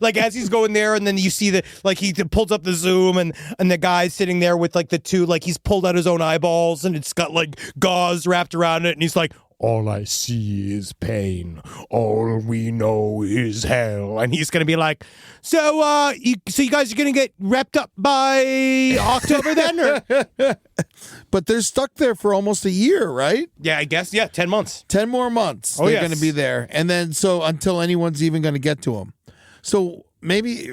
Like as he's going there, and then you see he pulls up the Zoom, and the guy's sitting there with like the two, like he's pulled out his own eyeballs, and it's got like gauze wrapped around it, and he's like, all I see is pain. All we know is hell. And he's going to be like, so you guys are going to get wrapped up by October then? Or? But they're stuck there for almost a year, right? Yeah, I guess. Yeah, 10 months. 10 more months they're going to be there. And then until anyone's even going to get to them. So maybe,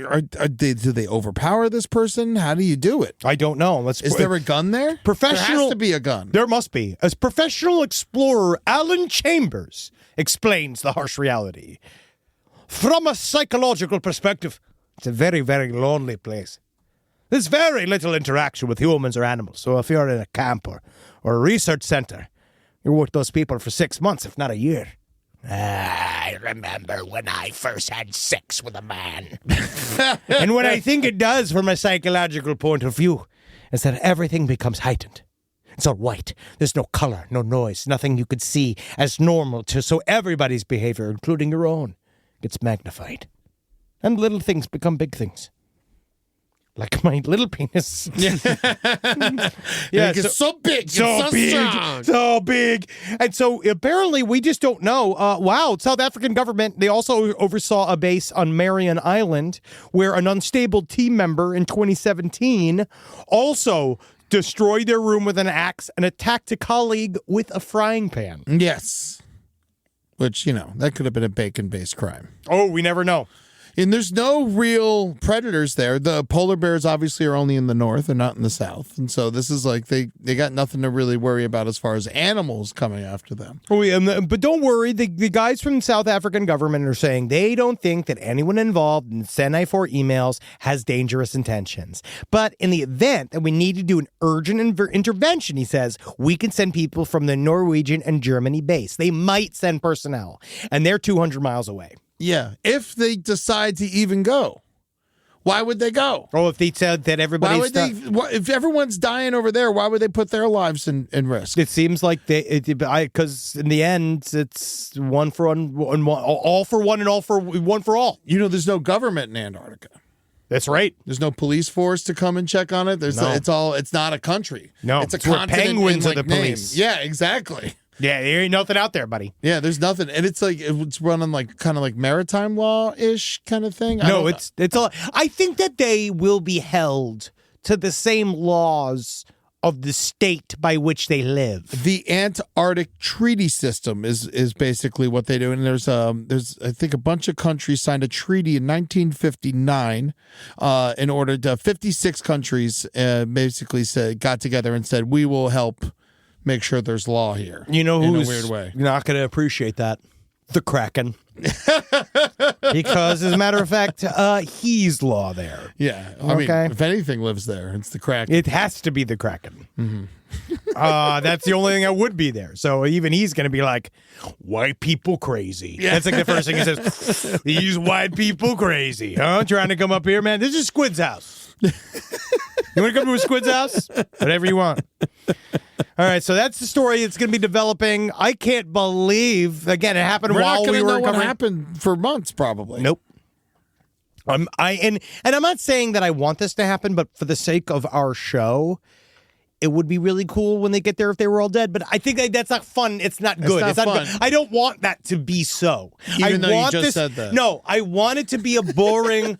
do they overpower this person? How do you do it? I don't know. Is there a gun there? There has to be a gun. There must be. As professional explorer Alan Chambers explains the harsh reality. From a psychological perspective, it's a very, very lonely place. There's very little interaction with humans or animals. So if you're in a camp or a research center, you're with those people for 6 months, if not a year. You're remember when I first had sex with a man. And what I think it does from a psychological point of view is that everything becomes heightened. It's all white. There's no color, no noise, nothing you could see as normal so everybody's behavior, including your own, gets magnified. And little things become big things. Like my little penis. Yeah, it's so big. It's so big. strong. So big. And so apparently we just don't know. South African government, they also oversaw a base on Marion Island where an unstable team member in 2017 also destroyed their room with an axe and attacked a colleague with a frying pan. Yes. Which, that could have been a bacon-based crime. Oh, we never know. And there's no real predators there. The polar bears obviously are only in the north and not in the south. And so this is like they got nothing to really worry about as far as animals coming after them. But don't worry. The guys from the South African government are saying they don't think that anyone involved in Sendai 4 emails has dangerous intentions. But in the event that we need to do an urgent intervention, he says, we can send people from the Norwegian and Germany base. They might send personnel, and they're 200 miles away. Yeah, if they decide to even go. Why would they go? Oh, if they said that everybody's... If everyone's dying over there, why would they put their lives in risk? It seems like because in the end, it's one for one, all for one and all for one for all. There's no government in Antarctica. That's right. There's no police force to come and check on it. It's not a country. No, it's a where continent. Penguins are the name. police. Yeah, exactly. Yeah, there ain't nothing out there, buddy. Yeah, there's nothing, and it's like it's running like kind of like maritime law-ish kind of thing. No, it's all. I think that they will be held to the same laws of the state by which they live. The Antarctic Treaty System is basically what they do, and there's I think a bunch of countries signed a treaty in 1959 in order to 56 countries basically got together and said we will help make sure there's law here. You know who's in a weird way. Not going to appreciate that? The Kraken. Because, as a matter of fact, he's law there. Yeah. I mean, if anything lives there, it's the Kraken. It has to be the Kraken. Mm-hmm. That's the only thing that would be there. So even he's going to be like, white people crazy. Yeah. That's like the first thing he says. These white people crazy. Huh? Trying to come up here, man. This is Squid's house. You want to come to a Squid's house? Whatever you want. All right, so that's the story. It's going to be developing. I can't believe, again, it happened while we were what happened for months, probably. Nope. And I'm not saying that I want this to happen, but for the sake of our show, it would be really cool when they get there if they were all dead. But I think that's not fun. It's not good. It's not fun. Good. I don't want that to be so. Even though you just said that. No, I want it to be a boring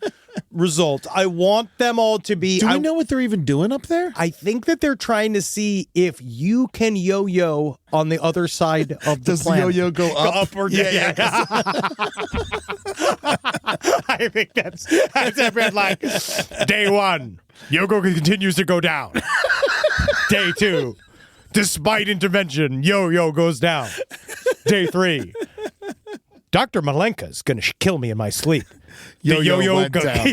result. I want them all to be... Do we know what they're even doing up there? I think that they're trying to see if you can yo-yo on the other side of the planet. Does the yo-yo go up? Go up or down? Yeah. I think that's every like, day 1, yo-yo continues to go down. Day 2, despite intervention, yo-yo goes down. Day 3, Dr. Malenka's going to kill me in my sleep. Yo-yo went down.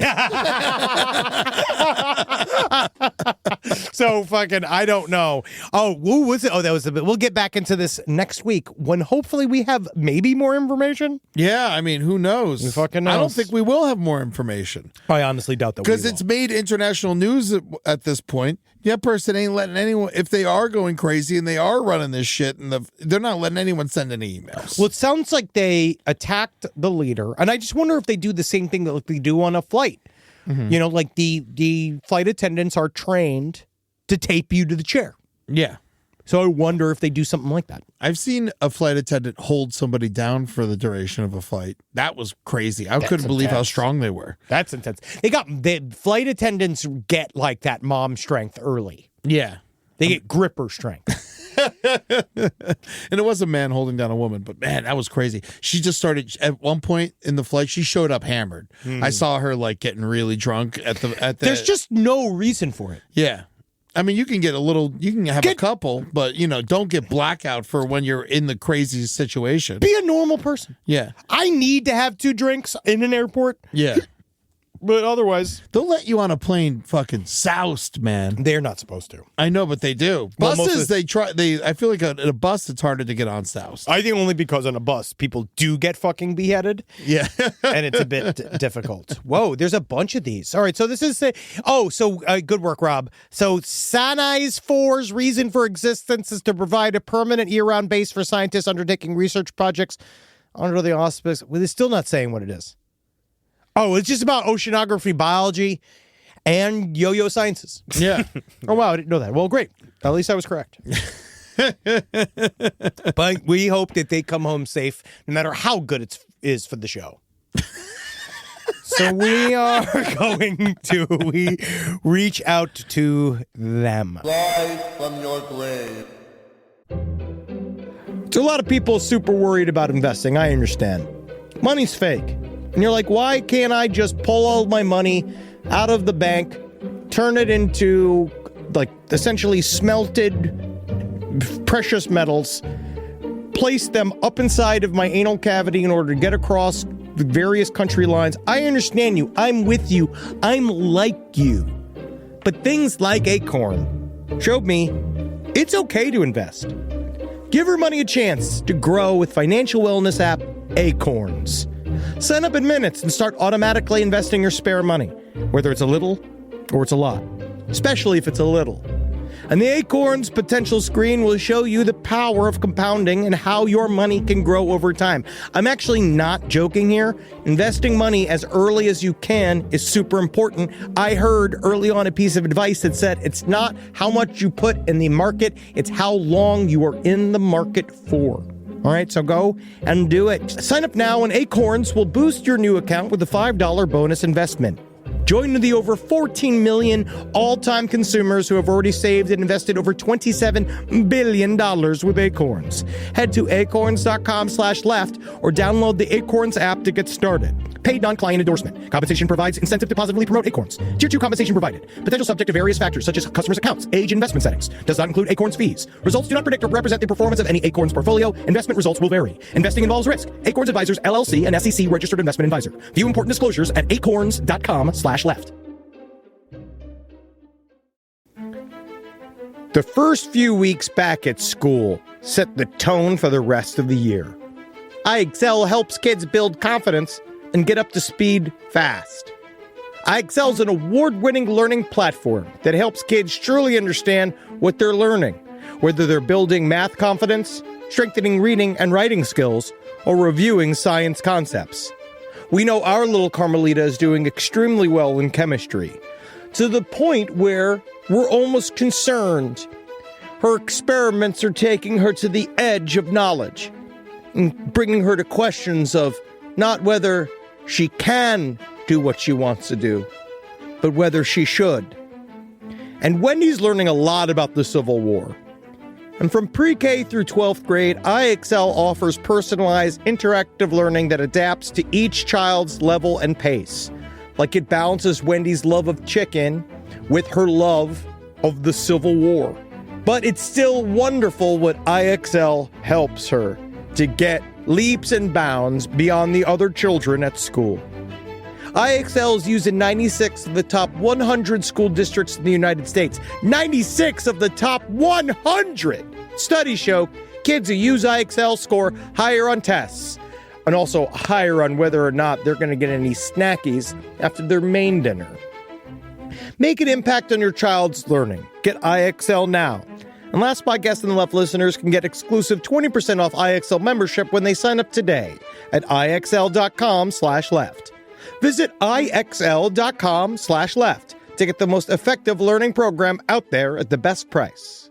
So fucking, I don't know. Oh, who was it? Oh, that was a bit. We'll get back into this next week when hopefully we have maybe more information. Yeah, I mean, who knows? Who fucking knows? I don't think we will have more information. I honestly doubt that we will. Because it's made international news at this point. That person ain't letting anyone, if they are going crazy and they are running this shit, and they're not letting anyone send any emails. Well, it sounds like they attacked the leader, and I just wonder if they do the same thing that they do on a flight. Mm-hmm. Like the flight attendants are trained to tape you to the chair. Yeah. So I wonder if they do something like that. I've seen a flight attendant hold somebody down for the duration of a flight. That was crazy. I couldn't believe how strong they were. That's intense. The flight attendants get like that mom strength early. Yeah. They get gripper strength. And it was a man holding down a woman, but man, that was crazy. She just started at one point in the flight. She showed up hammered. I saw her like getting really drunk at the. There's just no reason for it. Yeah. I mean, you can get a couple, but, don't get blackout for when you're in the crazy situation. Be a normal person. Yeah. I need to have 2 drinks in an airport. Yeah. but otherwise, they'll let you on a plane fucking soused, man. they're not supposed to. I know, but they do. Well, Buses, I feel like in a bus, it's harder to get on soused. I think only because on a bus, people do get fucking beheaded. Yeah. And it's a bit difficult. Whoa, there's a bunch of these. All right, so this is good work, Rob. So Sinai's 4's reason for existence is to provide a permanent year-round base for scientists undertaking research projects under the auspice. Well, they're still not saying what it is. Oh, it's just about oceanography, biology, and yo-yo sciences. Yeah. Oh, wow, I didn't know that. Well, great. At least I was correct. But we hope that they come home safe, no matter how good it is for the show. So we are going to reach out to them. Rise from your grave. So a lot of people super worried about investing. I understand. Money's fake. And you're like, why can't I just pull all my money out of the bank, turn it into, like, essentially smelted precious metals, place them up inside of my anal cavity in order to get across the various country lines? I understand you. I'm with you. I'm like you. But things like Acorn showed me it's okay to invest. Give your money a chance to grow with financial wellness app Acorns. Sign up in minutes and start automatically investing your spare money, whether it's a little or it's a lot, especially if it's a little. And the Acorns potential screen will show you the power of compounding and how your money can grow over time. I'm actually not joking here. Investing money as early as you can is super important. I heard early on a piece of advice that said it's not how much you put in the market, it's how long you are in the market for. All right, so go and do it. Sign up now and Acorns will boost your new account with a $5 bonus investment. Join the over 14 million all-time consumers who have already saved and invested over $27 billion with Acorns. Head to acorns.com/left or download the Acorns app to get started. Paid non-client endorsement. Compensation provides incentive to positively promote Acorns. Tier 2 compensation provided. Potential subject to various factors such as customers' accounts, age, investment settings. Does not include Acorns fees. Results do not predict or represent the performance of any Acorns portfolio. Investment results will vary. Investing involves risk. Acorns Advisors, LLC, an SEC registered investment advisor. View important disclosures at acorns.com/left. The first few weeks back at school set the tone for the rest of the year. iExcel helps kids build confidence and get up to speed fast. iExcel is an award-winning learning platform that helps kids truly understand what they're learning, whether they're building math confidence, strengthening reading and writing skills, or reviewing science concepts. We know our little Carmelita is doing extremely well in chemistry, to the point where we're almost concerned. Her experiments are taking her to the edge of knowledge and bringing her to questions of not whether she can do what she wants to do, but whether she should. And Wendy's learning a lot about the Civil War. And from pre-K through 12th grade, iExcel offers personalized interactive learning that adapts to each child's level and pace. Like it balances Wendy's love of chicken with her love of the Civil War. But it's still wonderful what iExcel helps her to get leaps and bounds beyond the other children at school. iExcel is used in 96 of the top 100 school districts in the United States. 96 of the top 100! Studies show kids who use iExcel score higher on tests, and also higher on whether or not they're going to get any snackies after their main dinner. Make an impact on your child's learning. Get iExcel now. And Last Podcast on the Left listeners can get exclusive 20% off iExcel membership when they sign up today at iexcel.com/left. Visit iexcel.com/left to get the most effective learning program out there at the best price.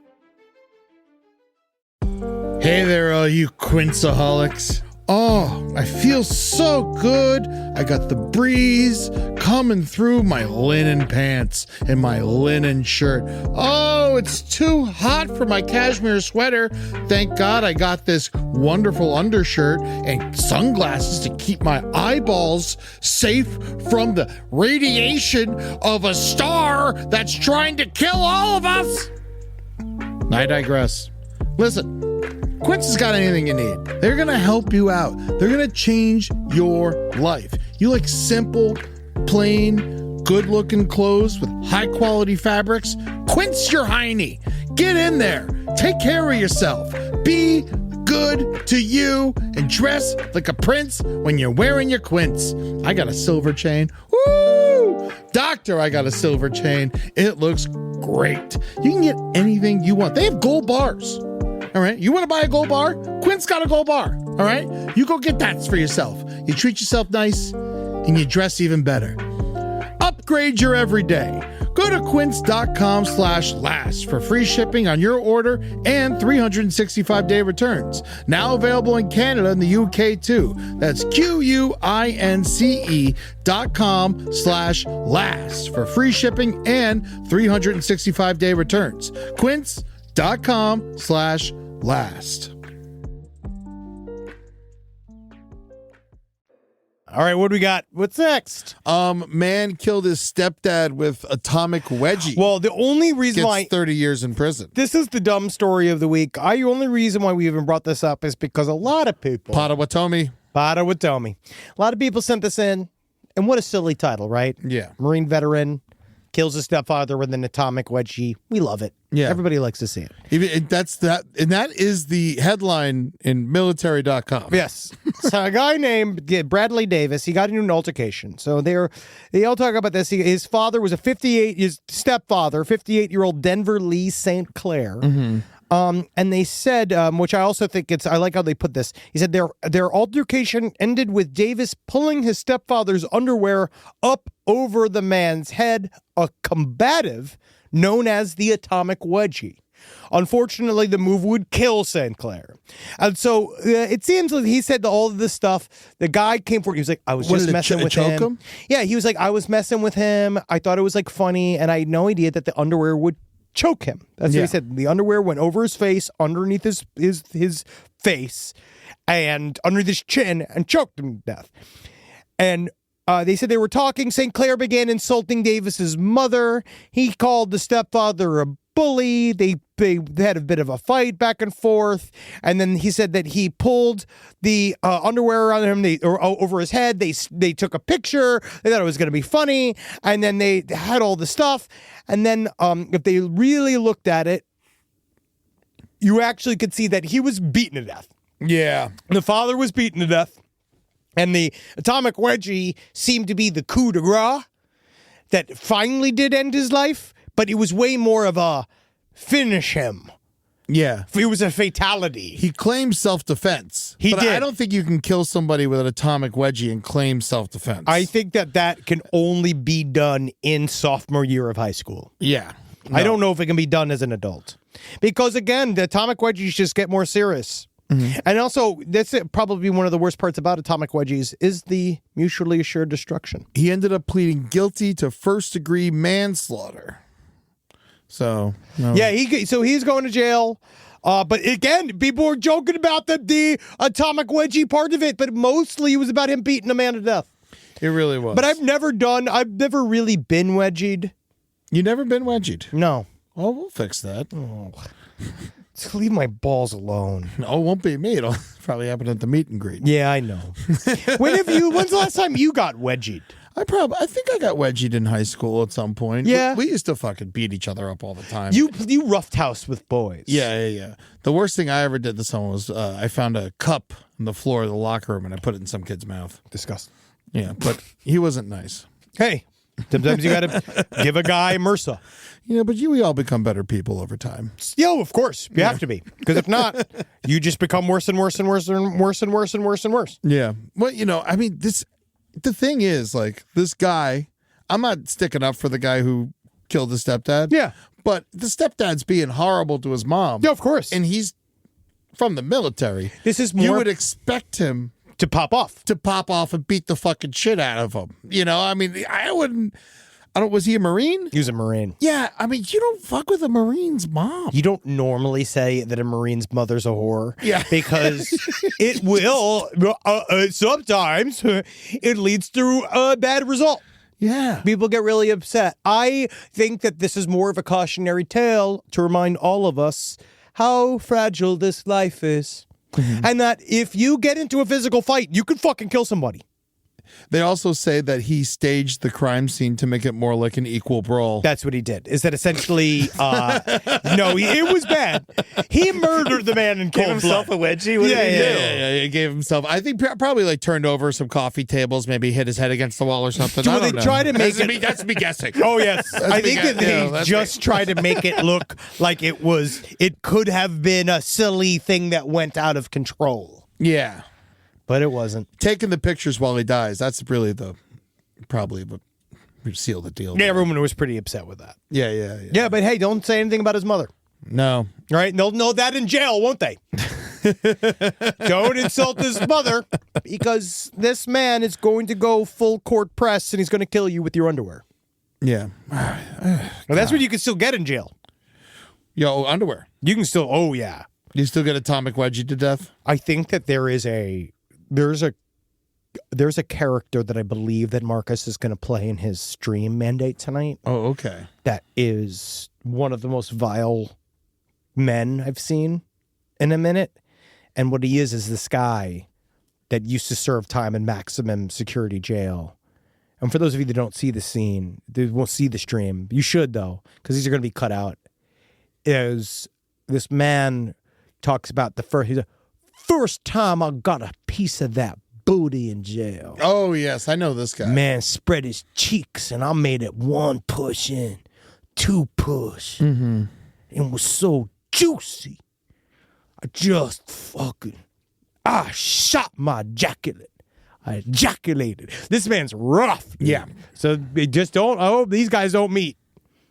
Hey there, all you Quinceaholics. Oh, I feel so good. I got the breeze coming through my linen pants and my linen shirt. Oh, it's too hot for my cashmere sweater. Thank God I got this wonderful undershirt and sunglasses to keep my eyeballs safe from the radiation of a star that's trying to kill all of us. I digress. Listen. Quince has got anything you need. They're going to help you out. They're going to change your life. You like simple, plain, good-looking clothes with high-quality fabrics, quince your hiney. Get in there. Take care of yourself. Be good to you and dress like a prince when you're wearing your quince. I got a silver chain. Woo! Doctor, I got a silver chain. It looks great. You can get anything you want. They have gold bars. All right. You want to buy a gold bar? Quint's got a gold bar. All right. You go get that for yourself. You treat yourself nice and you dress even better. Upgrade your everyday. Go to quince.com/last for free shipping on your order and 365-day returns. Now available in Canada and the UK too. That's QUINCE.com/last for free shipping and 365-day returns. Quince.com/last. All right, what do we got? What's next? Man killed his stepdad with Atomic Wedgie. Well, the only reason Gets why 30 years in prison. this is the dumb story of the week. The only reason why we even brought this up is because a lot of people. Potawatomi. A lot of people sent this in, and what a silly title, right? Yeah. Marine veteran kills his stepfather with an atomic wedgie. We love it. Yeah. Everybody likes to see it. That is the headline in military.com. Yes. So a guy named Bradley Davis, he got into an altercation. So they all talk about this. His father was his stepfather, 58-year-old Denver Lee St. Clair. Mm-hmm. And they said, which I also think I like how they put this. He said their altercation ended with Davis pulling his stepfather's underwear up over the man's head, a combative known as the Atomic Wedgie. Unfortunately, the move would kill St. Clair. And so it seems like he said all of this stuff. The guy came forward. He was like, I was just messing with him. Yeah, he was like, I was messing with him. I thought it was like funny. And I had no idea that the underwear would choke him. That's what he said. The underwear went over his face, underneath his face, and underneath his chin, and choked him to death. And they said they were talking. St. Clair began insulting Davis's mother. He called the stepfather a bully. They had a bit of a fight back and forth. And then he said that he pulled the underwear on him or over his head. They took a picture. They thought it was going to be funny. And then they had all the stuff. And then if they really looked at it, you actually could see that he was beaten to death. Yeah. The father was beaten to death. And the Atomic Wedgie seemed to be the coup de grace that finally did end his life, but it was way more of a finish him. Yeah. It was a fatality. He claimed self-defense. He did. I don't think you can kill somebody with an atomic wedgie and claim self-defense. I think that can only be done in sophomore year of high school. Yeah. No. I don't know if it can be done as an adult. Because, again, the Atomic Wedgies just get more serious. Mm-hmm. And also, that's probably one of the worst parts about atomic wedgies is the mutually assured destruction. He ended up pleading guilty to first-degree manslaughter. So, no. Yeah, he's going to jail. But again, people were joking about the atomic wedgie part of it, but mostly it was about him beating a man to death. It really was. But I've never really been wedgied. You never been wedgied? No. Oh, we'll fix that. Oh. Just leave my balls alone. No, it won't be me. It'll probably happen at the meet and greet. Yeah, I know. When's the last time you got wedgied? I think I got wedgied in high school at some point. Yeah. We used to fucking beat each other up all the time. You roughed house with boys. Yeah. The worst thing I ever did to someone was I found a cup on the floor of the locker room and I put it in some kid's mouth. Disgusting. Yeah, but he wasn't nice. Hey, sometimes you got to give a guy MRSA. Yeah, but we all become better people over time. Yeah, of course. You have to be. Because if not, you just become worse and worse and worse and worse and worse and worse and worse. Yeah. Well, the thing is, like, this guy, I'm not sticking up for the guy who killed the stepdad. Yeah. But the stepdad's being horrible to his mom. Yeah, of course. And he's from the military. This is more... You would expect him... To pop off and beat the fucking shit out of him. Was he a Marine? He was a Marine. Yeah, you don't fuck with a Marine's mom. You don't normally say that a Marine's mother's a whore. Yeah. Because it will, sometimes, it leads to a bad result. Yeah. People get really upset. I think that this is more of a cautionary tale to remind all of us how fragile this life is. Mm-hmm. And that if you get into a physical fight, you can fucking kill somebody. They also say that he staged the crime scene to make it more like an equal brawl. That's what he did. Is that essentially? No, it was bad. He murdered the man in cold blood. Himself a wedgie. What did he do? Yeah. He gave himself. I think probably like turned over some coffee tables, maybe hit his head against the wall or something. Well, they try to make it. That's me guessing. Oh yes, I think that they just try to make it look like it was. It could have been a silly thing that went out of control. Yeah. But it wasn't. Taking the pictures while he dies, that's really probably what sealed the deal. Yeah, everyone was pretty upset with that. Yeah. Yeah, but hey, don't say anything about his mother. No. Right? They'll know that in jail, won't they? Don't insult his mother, because this man is going to go full court press and he's going to kill you with your underwear. Yeah. Well, that's what you can still get in jail. Yo, underwear. You can still, oh yeah. You still get Atomic Wedgie to death? I think that there's a character that I believe that Marcus is going to play in his stream mandate tonight. Oh, okay. That is one of the most vile men I've seen in a minute. And what he is this guy that used to serve time in maximum security jail. And for those of you that don't see the scene, they won't see the stream. You should, though, because these are going to be cut out. Is this man talks about he's like, first time I got a piece of that booty in jail. Oh, yes. I know this guy. Man spread his cheeks, and I made it 1 push in, 2 push. Mm-hmm. It was so juicy. I just I shot my ejaculate. I ejaculated. This man's rough. Yeah. So they just don't, I hope these guys don't meet.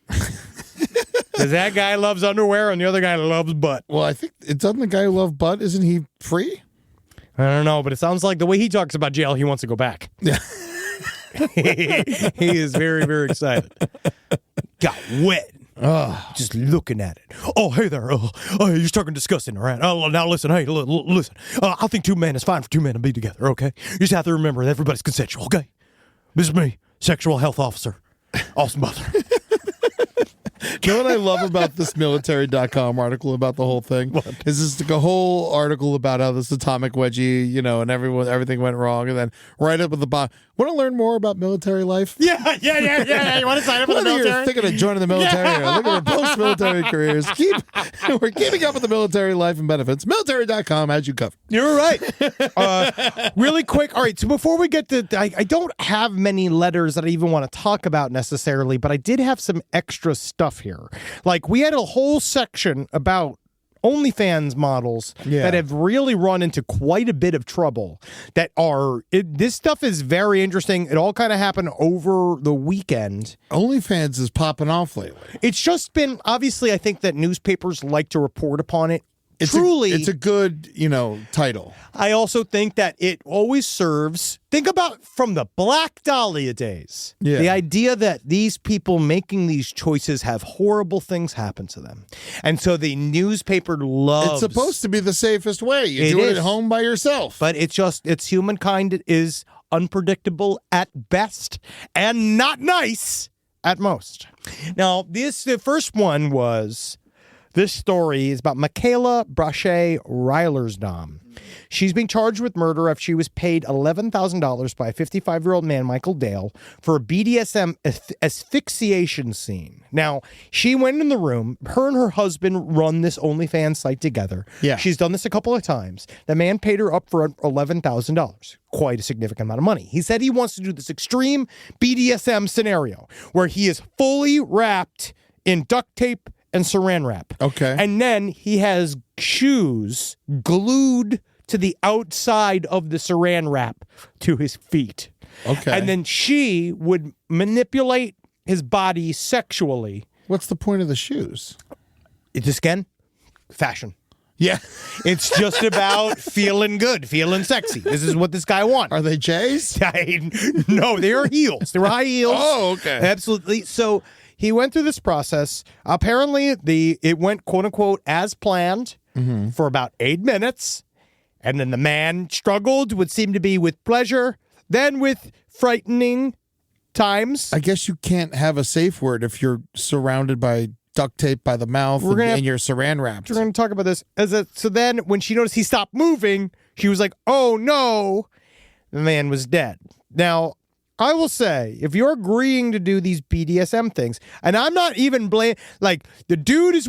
Because that guy loves underwear and the other guy loves butt. Well, I think it doesn't the guy who loves butt, isn't he free? I don't know, but it sounds like the way he talks about jail, he wants to go back. Yeah. He is very, very excited. Got wet. Just looking at it. Oh, hey there. You're talking disgusting, all right? Oh, now listen. Hey, listen. I think 2 men is fine for 2 men to be together, okay? You just have to remember that everybody's consensual, okay? This is me, sexual health officer. Awesome mother. You know what I love about this military.com article about the whole thing? What? Is this like a whole article about how this Atomic Wedgie, and everything went wrong, and then right up at the bottom, want to learn more about military life? Yeah. You want to sign up for the military? You're thinking of joining the military, or looking at post-military careers. We're keeping up with the military life and benefits. Military.com has you covered. You're right. Really quick. All right. So before we get to, I don't have many letters that I even want to talk about necessarily, but I did have some extra stuff here. Like we had a whole section about OnlyFans models that have really run into quite a bit of trouble. This stuff is very interesting. It all kind of happened over the weekend. OnlyFans is popping off lately. It's just been, obviously, I think that newspapers like to report upon it. It's a good, title. I also think that it always serves. Think about from the Black Dahlia days. Yeah. The idea that these people making these choices have horrible things happen to them. And so the newspaper loves. It's supposed to be the safest way. You do it at home by yourself. But it's humankind. It is unpredictable at best and not nice at most. Now, the first one was. This story is about Michaela Brachet Reilersdom. She's being charged with murder after she was paid $11,000 by a 55-year-old man, Michael Dale, for a BDSM asphyxiation scene. Now, she went in the room. Her and her husband run this OnlyFans site together. Yeah. She's done this a couple of times. The man paid her up for $11,000. Quite a significant amount of money. He said he wants to do this extreme BDSM scenario where he is fully wrapped in duct tape and saran wrap. Okay. And then he has shoes glued to the outside of the saran wrap to his feet. Okay. And then she would manipulate his body sexually. What's the point of the shoes? It's again, fashion. Yeah. It's just about feeling good, feeling sexy. This is what this guy wants. Are they J's? No, they are heels. They were high heels. Oh, okay. Absolutely. So he went through this process. Apparently, it went, quote unquote, as planned for about 8 minutes. And then the man struggled, would seem to be with pleasure, then with frightening times. I guess you can't have a safe word if you're surrounded by duct tape by the mouth and you're saran wrapped. We're going to talk about this. So then when she noticed he stopped moving, she was like, oh no, the man was dead. Now, I will say, if you're agreeing to do these BDSM things, and I'm not even like the dude is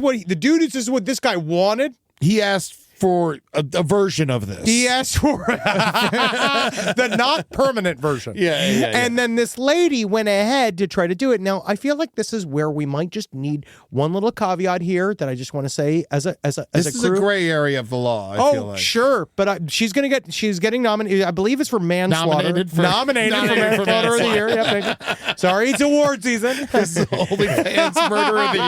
just what this guy wanted. He asked for a version of this. He asked for the not permanent version. Yeah. And then this lady went ahead to try to do it. Now, I feel like this is where we might just need one little caveat here that I just want to say as a this is crew. a gray area of the law. I feel like. Sure, but she's getting nominated. I believe it's for manslaughter. Nominated for manslaughter of the year. Yeah, thank you. Sorry, it's award season. This is OnlyFans murder of the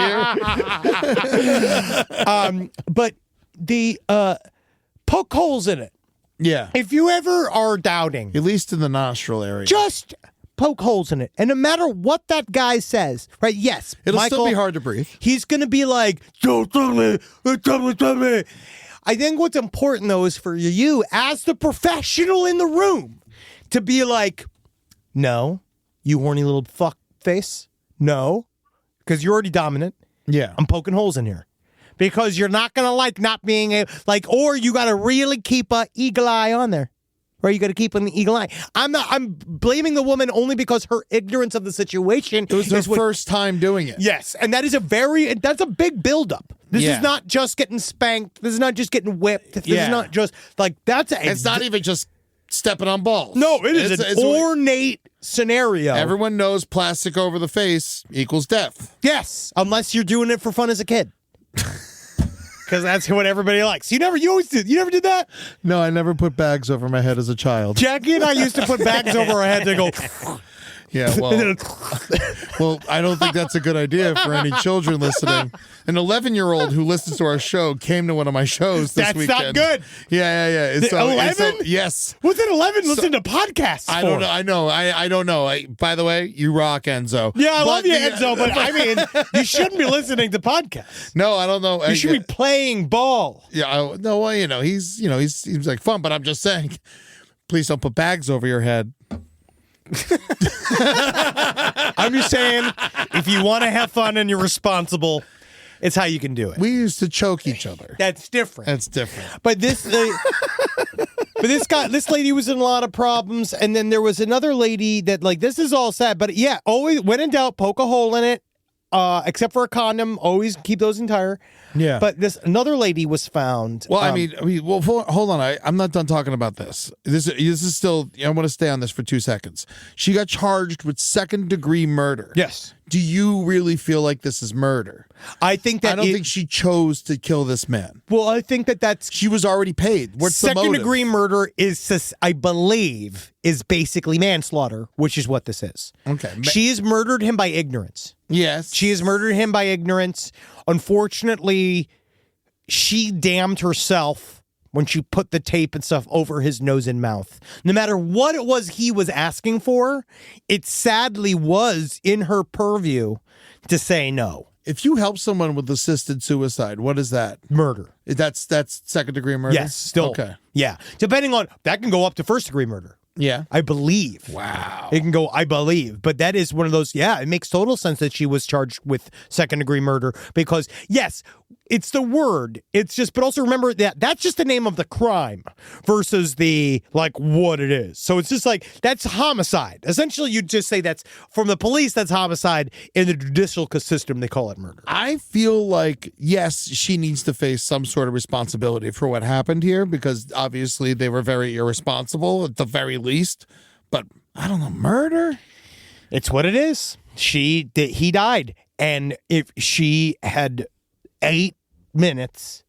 year. But the poke holes in it. Yeah. If you ever are doubting, At least in the nostril area. just poke holes in it. And no matter what that guy says, right? Yes, It'll Michael, still be hard to breathe. He's going to be like, don't tell me. I think what's important, though, is for you, as the professional in the room, to be like, no, you horny little fuck face. No, because you're already dominant. Yeah. I'm poking holes in here. Because you're not going to like not being able, like, or you got to really keep an eagle eye on there. Right? You got to keep an eagle eye. I'm blaming the woman only because her ignorance of the situation. It was her first time doing it. Yes. And that's a big buildup. This is not just getting spanked. This is not just getting whipped. This is not just, like, it's not even just stepping on balls. No, it is an ornate scenario. Everyone knows plastic over the face equals death. Yes. Unless you're doing it for fun as a kid. Because that's what everybody likes. You always did. You never did that? No, I never put bags over my head as a child. Jackie and I used to put bags over our heads and go. Yeah, well, I don't think that's a good idea for any children listening. An 11-year-old who listens to our show came to one of my shows this weekend. That's not good. Yeah. 11? Yes. What's it 11? Listen to podcasts. I don't know. I don't know. By the way, you rock, Enzo. Yeah, I love you, Enzo, but I mean, you shouldn't be listening to podcasts. No, I don't know. You should be playing ball. Yeah, no, well, he seems like fun, but I'm just saying, please don't put bags over your head. I'm just saying, if you want to have fun and you're responsible, it's how you can do it. We used to choke each other. That's different. But this lady was in a lot of problems, and then there was another lady that, like, this is all sad, but yeah, always when in doubt, poke a hole in it. Except for a condom, always keep those entire. Yeah. But another lady was found. Well, hold on. I'm not done talking about this. This is still, I want to stay on this for 2 seconds. She got charged with second-degree murder. Yes. Do you really feel like this is murder? I think that I don't think she chose to kill this man. Well, I think that's she was already paid. What's the motive? Second-degree murder is, I believe, is basically manslaughter, which is what this is. Okay. She has murdered him by ignorance. Yes. She has murdered him by ignorance. Unfortunately, she damned herself when she put the tape and stuff over his nose and mouth. No matter what it was he was asking for, it sadly was in her purview to say no. If you help someone with assisted suicide, what is that? Murder. That's second-degree murder? Yes, still. Okay. Yeah. Depending on, that can go up to first-degree murder. Yeah. I believe. Wow. It can go, I believe. But that is one of those, it makes total sense that she was charged with second-degree murder because, yes, it's the word. It's just, but also remember that that's just the name of the crime versus what it is. So it's just like, that's homicide. Essentially, you'd just say that's, from the police, that's homicide. In the judicial system, they call it murder. I feel like, yes, she needs to face some sort of responsibility for what happened here because obviously they were very irresponsible at the very least. But I don't know, murder? It's what it is. He died. And if she had 8 minutes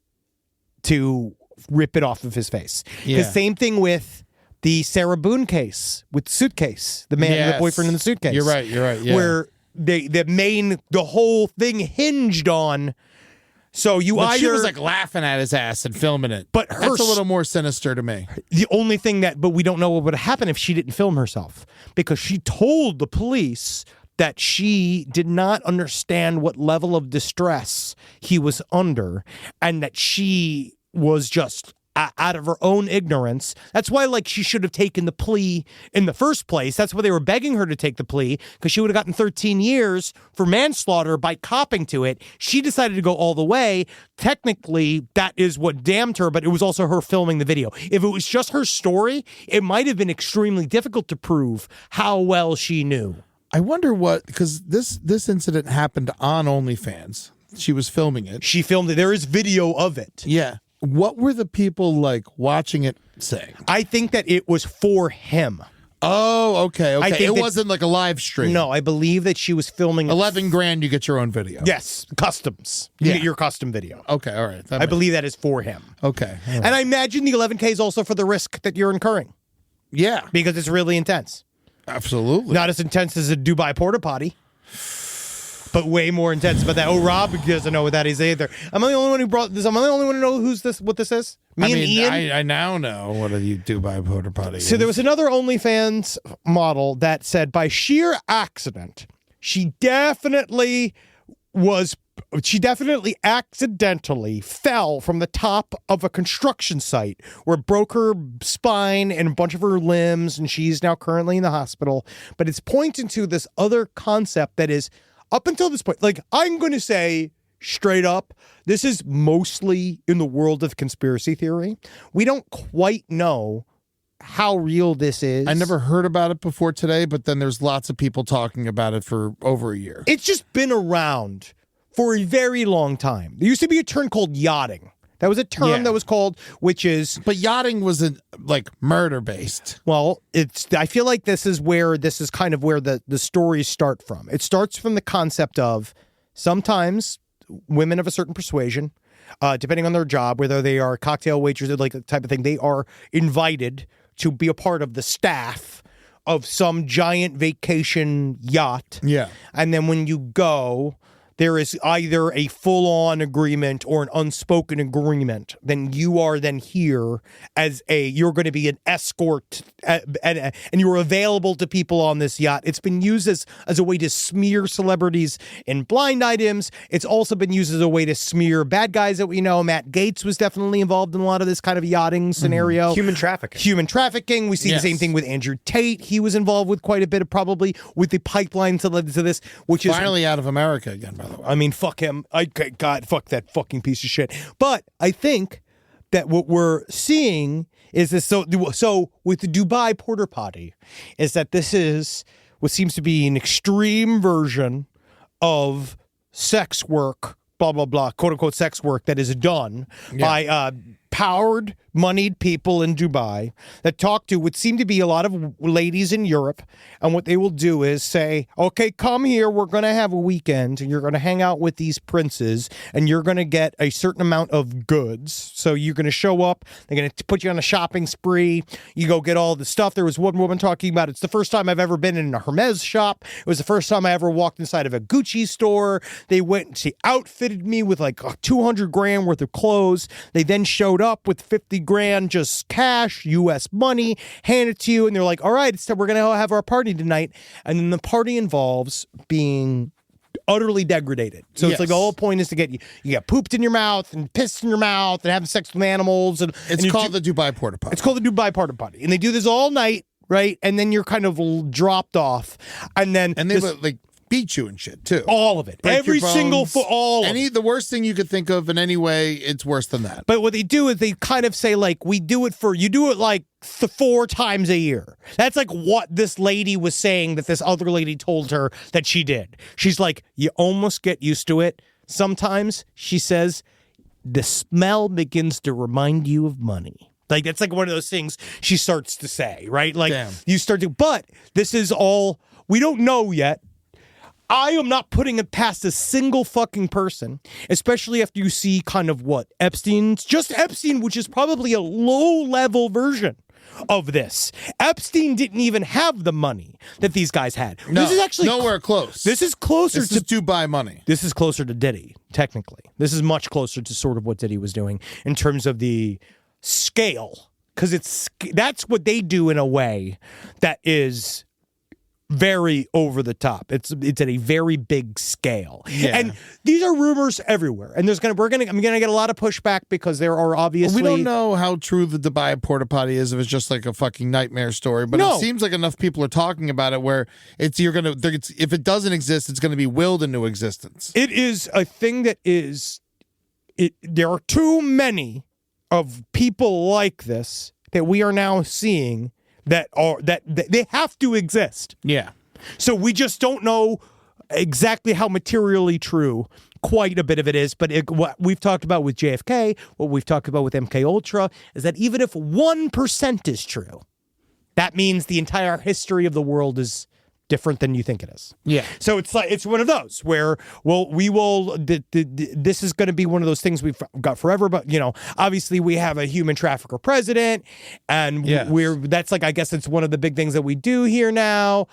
to rip it off of his face. Yeah. The same thing with the Sarah Boone case with Suitcase, the boyfriend in the suitcase. You're right. Yeah. Where the whole thing hinged on. So she was like laughing at his ass and filming it. But that's a little more sinister to me. The only thing but we don't know what would happen if she didn't film herself because she told the police that she did not understand what level of distress he was under and that she was just out of her own ignorance. That's why, like, she should have taken the plea in the first place. That's why they were begging her to take the plea, because she would have gotten 13 years for manslaughter by copping to it. She decided to go all the way. Technically, that is what damned her, but it was also her filming the video. If it was just her story, it might have been extremely difficult to prove how well she knew. I wonder what, because this incident happened on OnlyFans. She was filming it. She filmed it. There is video of it. Yeah. What were the people like watching it saying? I think that it was for him. Oh, okay. I think it wasn't like a live stream. No, I believe that she was filming. 11 grand, you get your own video. Yes, customs. You get your custom video. Okay, all right. I believe that is for him. Okay. All right. And I imagine the 11K is also for the risk that you're incurring. Yeah. Because it's really intense. Absolutely. Not as intense as a Dubai Portapotty, but way more intense. But that, Rob doesn't know what that is either. Am I the only one who brought this? Am I the only one who knows what this is? Me and Ian? I now know what a Dubai Portapotty is. So there was another OnlyFans model that said by sheer accident, she definitely accidentally fell from the top of a construction site where it broke her spine and a bunch of her limbs, and she's now currently in the hospital. But it's pointing to this other concept that is, up until this point, like, I'm going to say straight up, this is mostly in the world of conspiracy theory. We don't quite know how real this is. I never heard about it before today, but then there's lots of people talking about it for over a year. It's just been around for a very long time. There used to be a term called yachting. That was a term that was called, which is... But yachting wasn't, like, murder-based. Well, I feel like this is kind of where the stories start from. It starts from the concept of sometimes women of a certain persuasion, depending on their job, whether they are cocktail waitresses, like the type of thing, they are invited to be a part of the staff of some giant vacation yacht. Yeah. And then when you go, there is either a full-on agreement or an unspoken agreement. Then you are then here as you're going to be an escort and you're available to people on this yacht. It's been used as a way to smear celebrities in blind items. It's also been used as a way to smear bad guys that we know. Matt Gaetz was definitely involved in a lot of this kind of yachting scenario. Human trafficking. Human trafficking. We see the same thing with Andrew Tate. He was involved with quite a bit of probably with the pipeline that led to this, which is finally out of America again, by the way. I mean, fuck him. God, fuck that fucking piece of shit. But I think that what we're seeing is this. So with the Dubai Portapotty, is that this is what seems to be an extreme version of sex work, blah, blah, blah, quote unquote sex work that is done by powered, moneyed people in Dubai that talk to what seem to be a lot of ladies in Europe. And what they will do is say, okay, come here. We're going to have a weekend and you're going to hang out with these princes and you're going to get a certain amount of goods. So you're going to show up. They're going to put you on a shopping spree. You go get all the stuff. There was one woman talking about, it's the first time I've ever been in a Hermes shop. It was the first time I ever walked inside of a Gucci store. They she outfitted me with like 200 grand worth of clothes. They then showed up with 50 grand just cash, U.S. money, hand it to you, and they're like, all right, so we're going to have our party tonight. And then the party involves being utterly degraded. So it's like the whole point is to get you get pooped in your mouth and pissed in your mouth and having sex with animals. And it's called the Dubai Portapotty. It's called the Dubai Portapotty. And they do this all night, right? And then you're kind of dropped off. And they would like beat you and shit too. All of it. Every single foot, all of it. The worst thing you could think of in any way, it's worse than that. But what they do is they kind of say, like, you do it like 4 times a year. That's like what this lady was saying that this other lady told her that she did. She's like, you almost get used to it. Sometimes, she says, the smell begins to remind you of money. Like, that's like one of those things she starts to say, right? Like, you start to, but this is all, we don't know yet. I am not putting it past a single fucking person, especially after you see kind of what Epstein, which is probably a low-level version of this. Epstein didn't even have the money that these guys had. No, this is actually nowhere close. This is closer to Dubai money. This is closer to Diddy, technically. This is much closer to sort of what Diddy was doing in terms of the scale, because that's what they do in a way that is very over the top. It's at a very big scale. Yeah. And these are rumors everywhere. And I'm gonna get a lot of pushback because there are obviously We don't know how true the Dubai Portapotty is, if it's just like a fucking nightmare story, but No. it seems like enough people are talking about it where if it doesn't exist, it's gonna be willed into existence. It is a thing that there are too many of people like this that we are now seeing that they have to exist. Yeah. So we just don't know exactly how materially true quite a bit of it is. But what we've talked about with JFK, what we've talked about with MK Ultra, is that even if 1% is true, that means the entire history of the world is different than you think it is. Yeah. So it's one of those where, this is going to be one of those things we've got forever. But, obviously we have a human trafficker president, and that's like, I guess it's one of the big things that we do here now.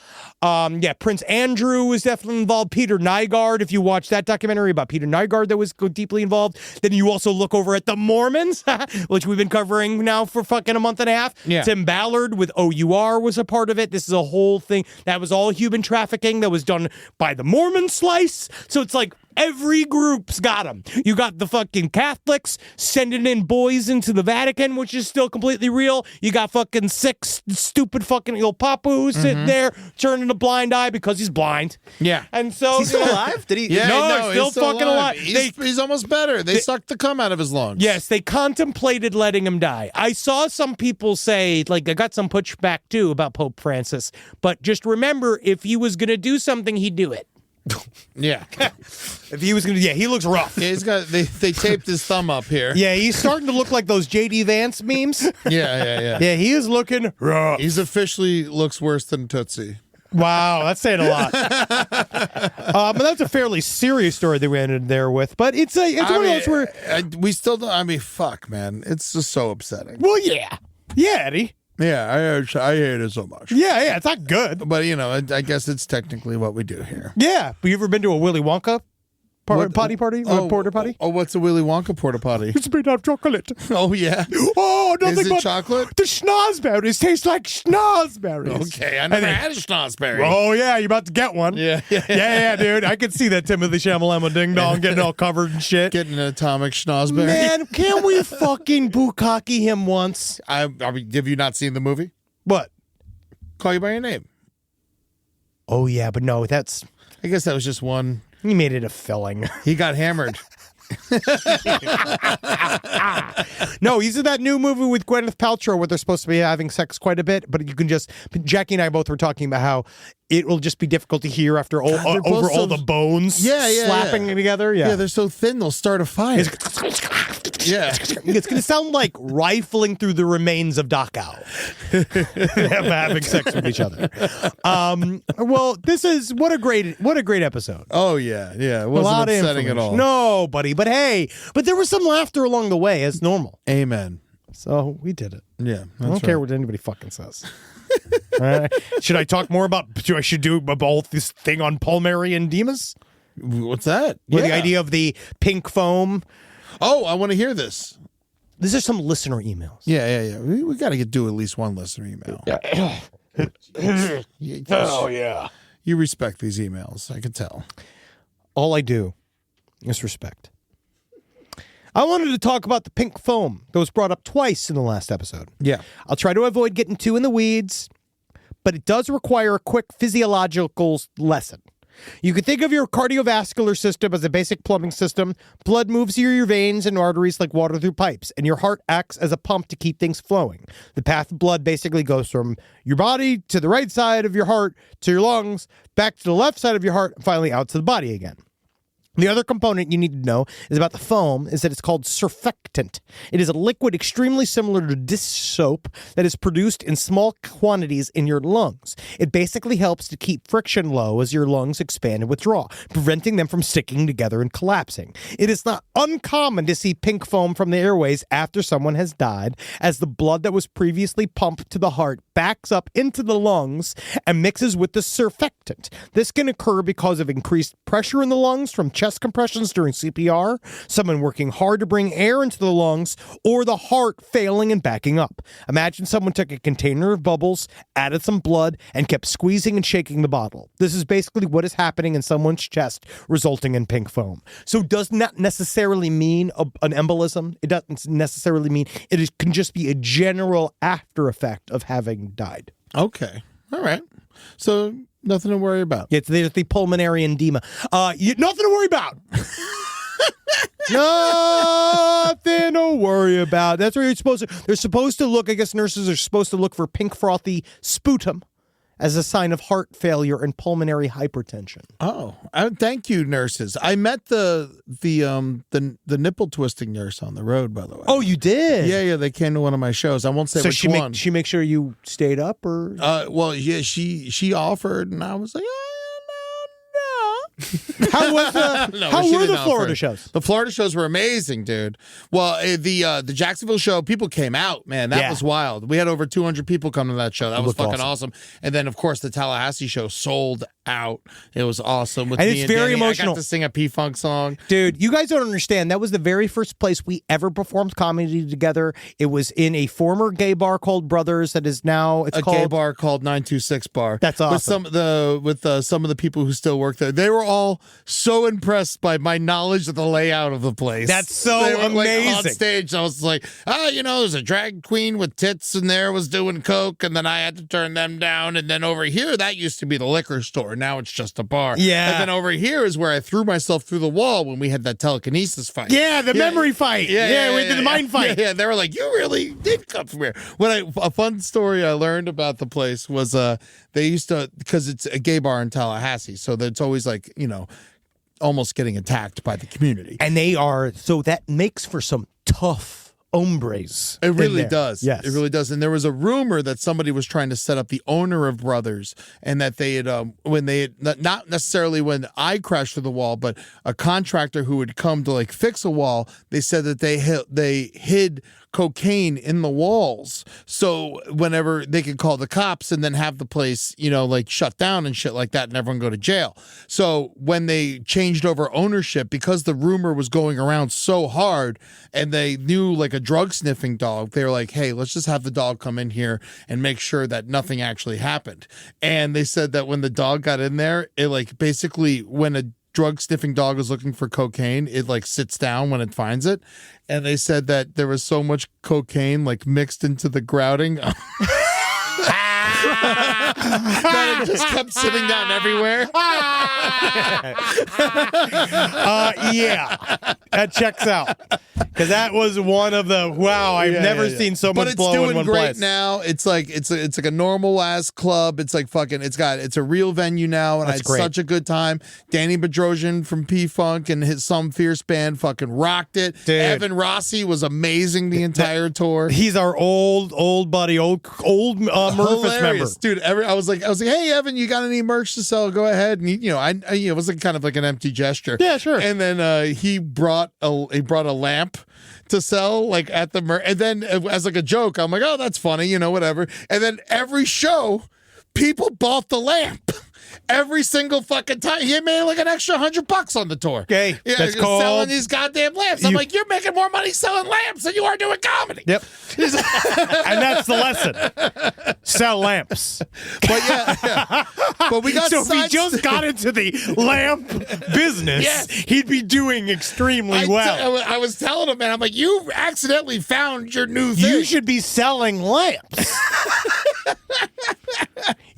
Prince Andrew was definitely involved. Peter Nygard, if you watch that documentary about Peter Nygard that was deeply involved. Then you also look over at the Mormons, which we've been covering now for fucking a month and a half. Yeah. Tim Ballard with OUR was a part of it. This is a whole thing. That was all human trafficking that was done by the Mormon slice. So it's like every group's got them. You got the fucking Catholics sending in boys into the Vatican, which is still completely real. You got fucking sick, stupid fucking Il Papa who's sitting there turning a blind eye because he's blind. Yeah. And so Is he still alive? Did he? Yeah, No, he's still fucking alive. He's almost better. They sucked the cum out of his lungs. Yes, they contemplated letting him die. I saw some people say, I got some pushback too about Pope Francis, but just remember, if he was going to do something, he'd do it. Yeah. If he was going to, he looks rough. Yeah, they taped his thumb up here. Yeah, he's starting to look like those J.D. Vance memes. Yeah. Yeah, he is looking rough. He's officially looks worse than Tootsie. Wow, that's saying a lot. But that's a fairly serious story that we ended there with. But it's one of those where we still don't. Fuck, man, it's just so upsetting. Well, yeah, Eddie. Yeah, I hate it so much. Yeah, it's not good. But I guess it's technically what we do here. Yeah, but you ever been to a Willy Wonka potty party? Or porta potty? Oh, what's a Willy Wonka porta potty? It's made out of chocolate. Oh, yeah. Oh, nothing Is it but chocolate? The schnozberries taste like schnozberries. Okay, I never had a schnozberry. Oh, yeah, you're about to get one. Yeah, dude. I could see that Timothy Shamalama ding dong getting all covered and shit. Getting an atomic schnozberry. Man, can we fucking bukkake him once? Have you not seen the movie? What? Call You By Your Name. Oh, yeah, but no, I guess that was just one. He made it a filling. He got hammered. No, he's in that new movie with Gwyneth Paltrow where they're supposed to be having sex quite a bit, but Jackie and I both were talking about how it will just be difficult to hear after all the bones slapping together. Yeah, they're so thin they'll start a fire. Yeah. It's going to sound like rifling through the remains of Dachau. Them having sex with each other. Well, this is what a great episode. Oh yeah. It wasn't upsetting at all. No, buddy. But hey, there was some laughter along the way as normal. Amen. So we did it. Yeah. I don't care what anybody fucking says. Should I talk more about? I should do about this thing on pulmonary edemas? What's that? With the idea of the pink foam. Oh, I want to hear this. These are some listener emails. Yeah. We got to do at least one listener email. Oh, yeah. You respect these emails. I can tell. All I do is respect. I wanted to talk about the pink foam that was brought up twice in the last episode. Yeah. I'll try to avoid getting too in the weeds, but it does require a quick physiological lesson. You can think of your cardiovascular system as a basic plumbing system. Blood moves through your veins and arteries like water through pipes, and your heart acts as a pump to keep things flowing. The path of blood basically goes from your body to the right side of your heart to your lungs, back to the left side of your heart, and finally out to the body again. The other component you need to know is about the foam is that it's called surfactant. It is a liquid extremely similar to dish soap that is produced in small quantities in your lungs. It basically helps to keep friction low as your lungs expand and withdraw, preventing them from sticking together and collapsing. It is not uncommon to see pink foam from the airways after someone has died, as the blood that was previously pumped to the heart backs up into the lungs and mixes with the surfactant. persistent. This can occur because of increased pressure in the lungs from chest compressions during CPR, someone working hard to bring air into the lungs, or the heart failing and backing up. Imagine someone took a container of bubbles, added some blood, and kept squeezing and shaking the bottle. This is basically what is happening in someone's chest, resulting in pink foam. So does not necessarily mean an embolism. It doesn't necessarily mean it can just be a general after effect of having died. Okay. All right. So nothing to worry about. It's the pulmonary edema. Nothing to worry about. Nothing to worry about. That's where you're supposed to. They're supposed to look. I guess nurses are supposed to look for pink frothy sputum as a sign of heart failure and pulmonary hypertension. Oh, thank you, nurses. I met the nipple twisting nurse on the road, by the way. Oh, you did? Yeah. They came to one of my shows. I won't say which one. She make sure you stayed up, or? Well, yeah, she offered, and I was like, no. How were the Florida shows? The Florida shows were amazing, dude. Well, the Jacksonville show, people came out, man. That was wild. We had over 200 people come to that show. That was fucking awesome. And then, of course, the Tallahassee show sold out. It was awesome. With and me it's very Danny. emotional. I got to sing a P-Funk song. Dude, you guys don't understand. That was the very first place we ever performed comedy together. It was in a former gay bar called Brothers that is now a gay bar called 926 Bar. That's awesome. With some of the people who still work there. They were all so impressed by my knowledge of the layout of the place. That's so amazing. Like, on stage, I was like, there's a drag queen with tits in there was doing coke, and then I had to turn them down. And then over here, that used to be the liquor store. Now it's just a bar. Yeah. And then over here is where I threw myself through the wall when we had that telekinesis fight. Yeah, the memory fight. Yeah, we did the mind fight. Yeah, they were like, you really did come from here. A fun story I learned about the place was they used to, because it's a gay bar in Tallahassee, so it's always like, almost getting attacked by the community. And so that makes for some tough hombres. It really does. Yes. It really does. And there was a rumor that somebody was trying to set up the owner of Brothers, and that they had, not necessarily when I crashed through the wall, but a contractor who would come to like fix a wall, they said that they hid cocaine in the walls, so whenever they could call the cops and then have the place, like shut down and shit like that, and everyone go to jail. So when they changed over ownership, because the rumor was going around so hard, and they knew like a drug sniffing dog, they were like, hey, let's just have the dog come in here and make sure that nothing actually happened. And they said that when the dog got in there, it like basically when a drug sniffing dog is looking for cocaine, it like sits down when it finds it. And they said that there was so much cocaine like mixed into the grouting that it just kept sitting down everywhere. Yeah, that checks out. Because that was one of the I've never seen so much blow in one place. But it's doing great now. It's like a normal ass club. It's like fucking. It's a real venue now, and I had such a good time. Danny Bedrosian from P-Funk and his Some Fierce band fucking rocked it. Dude. Evan Rossi was amazing the entire tour. He's our old buddy, old Murphys member. Dude, I was like, hey Evan, you got any merch to sell? Go ahead. And it was like kind of like an empty gesture. Yeah, sure. And then he brought a lamp to sell like at the and then as like a joke, I'm like, oh, that's funny, whatever. And then every show, people bought the lamp. Every single fucking time. He made like an extra $100 on the tour. Okay, yeah, that's called selling these goddamn lamps. I'm like, you're making more money selling lamps than you are doing comedy. Yep. And that's the lesson. Sell lamps. But yeah. But we got so if he just got into the lamp business, he'd be doing extremely well. I was telling him, man, I'm like, you accidentally found your new thing. You should be selling lamps.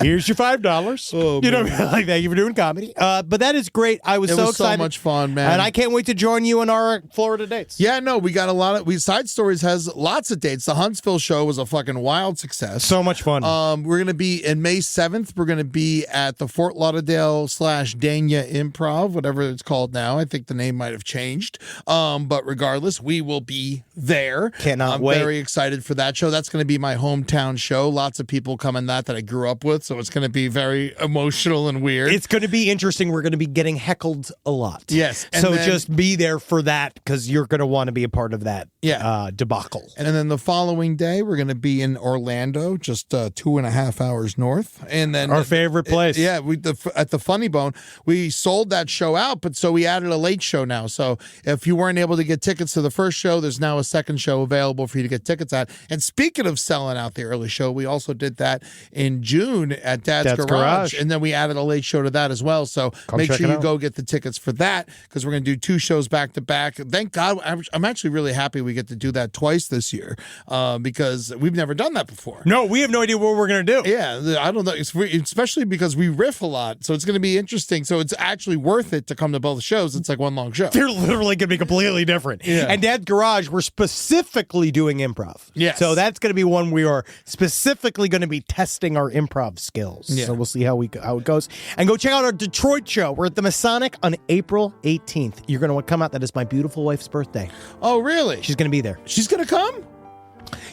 Here's your $5. Oh, like that. You were doing comedy. But that is great. I was so excited. So much fun, man. And I can't wait to join you in our Florida dates. Yeah, no, we got a lot of Side Stories has lots of dates. The Huntsville show was a fucking wild success. So much fun. We're gonna be in May 7th. We're gonna be at the Fort Lauderdale / Dania Improv, whatever it's called now. I think the name might have changed. But regardless, we will be there. Cannot wait. I'm very excited for that show. That's gonna be my hometown show. Lots of people coming that I grew up with. So so it's going to be very emotional and weird. It's going to be interesting. We're going to be getting heckled a lot. Yes. So just be there for that because you're going to want to be a part of that debacle. And then the following day, we're going to be in Orlando, just 2.5 hours north. And then our favorite place. At the Funny Bone, we sold that show out, but so we added a late show now. So if you weren't able to get tickets to the first show, there's now a second show available for you to get tickets at. And speaking of selling out the early show, we also did that in June at Dad's Garage. And then we added a late show to that as well. So make sure you go get the tickets for that because we're going to do 2 shows back to back. Thank God. I'm actually really happy we get to do that twice this year because we've never done that before. No, we have no idea what we're going to do. Yeah, I don't know. Especially because we riff a lot. So it's going to be interesting. So it's actually worth it to come to both shows. It's like one long show. They're literally going to be completely different. Yeah. And Dad's Garage, we're specifically doing improv. Yes. So that's going to be one we are specifically going to be testing our improv skills. Yeah. So we'll see how it goes. And go check out our Detroit show. We're at the Masonic on April 18th. You're going to come out. That is my beautiful wife's birthday. Oh, really? She's going to be there. She's going to come?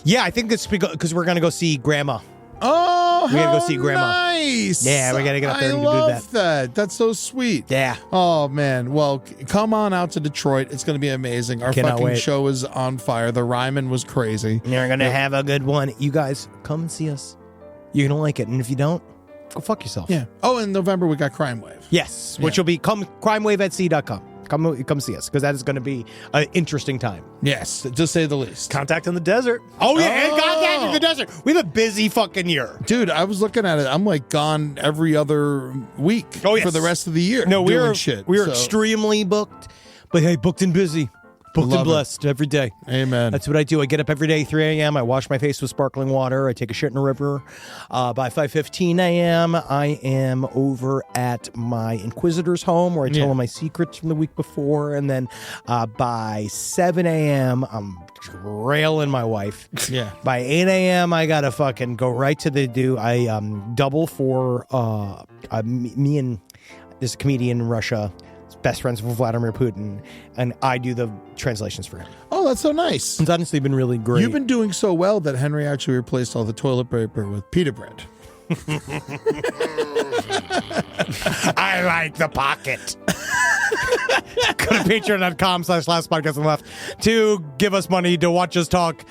Yeah, I think it's because we're going to go see Grandma. Oh, we gotta go see Grandma. Nice. Yeah, we gotta get up there and do that. I love that. That's so sweet. Yeah. Oh man. Well, come on out to Detroit. It's gonna be amazing. Our fucking show is on fire. The Ryman was crazy. You're gonna have a good one. You guys come and see us. You're gonna like it, and if you don't, go fuck yourself. Yeah. Oh, in November we got Crime Wave. Yes, which will be crimewaveatc.com. Come see us because that is going to be an interesting time. Yes, to say the least. Contact in the desert. Oh yeah, and Contact in the desert. We have a busy fucking year, dude. I was looking at it. I'm like gone every other week for the rest of the year. No, we're so. extremely booked, but hey, booked and busy. Booked and blessed every day. Amen. That's what I do. I get up every day, 3 a.m. I wash my face with sparkling water. I take a shit in a river. By 5:15 a.m., I am over at my Inquisitor's home where I tell them my secrets from the week before. And then by 7 a.m., I'm railing my wife. Yeah. By 8 a.m., I got to fucking go right to the do. I double for me and this comedian in Russia. Best friends with Vladimir Putin, and I do the translations for him. Oh, that's so nice. It's honestly been really great. You've been doing so well that Henry actually replaced all the toilet paper with pita bread. I like the pocket. Go to patreon.com/lastpodcast to give us money to watch us talk.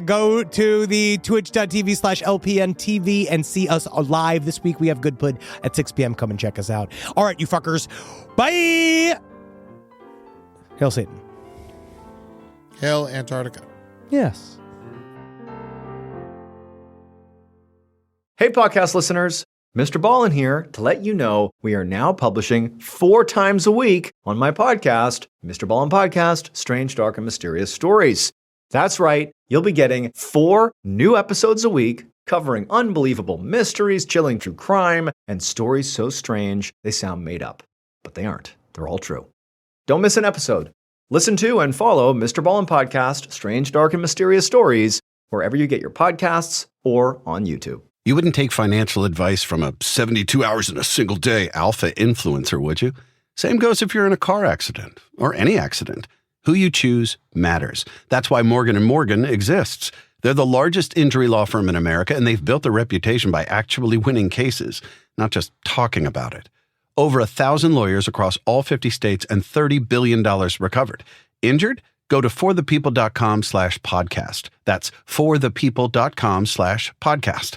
Go to the twitch.tv/LPNTV and see us live this week. We have Good Pud at 6 p.m. Come and check us out. All right, you fuckers. Bye. Hail Satan. Hail Antarctica. Yes. Hey, podcast listeners. Mr. Ballin here to let you know we are now publishing 4 times a week on my podcast, Mr. Ballin Podcast, Strange, Dark, and Mysterious Stories. That's right, you'll be getting 4 new episodes a week covering unbelievable mysteries, chilling true crime, and stories so strange they sound made up. But they aren't. They're all true. Don't miss an episode. Listen to and follow Mr. Ballin Podcast, Strange, Dark, and Mysterious Stories wherever you get your podcasts or on YouTube. You wouldn't take financial advice from a 72 hours in a single day alpha influencer, would you? Same goes if you're in a car accident or any accident. Who you choose matters. That's why Morgan & Morgan exists. They're the largest injury law firm in America, and they've built a reputation by actually winning cases, not just talking about it. Over 1,000 lawyers across all 50 states and $30 billion recovered. Injured? Go to forthepeople.com/podcast. That's forthepeople.com/podcast.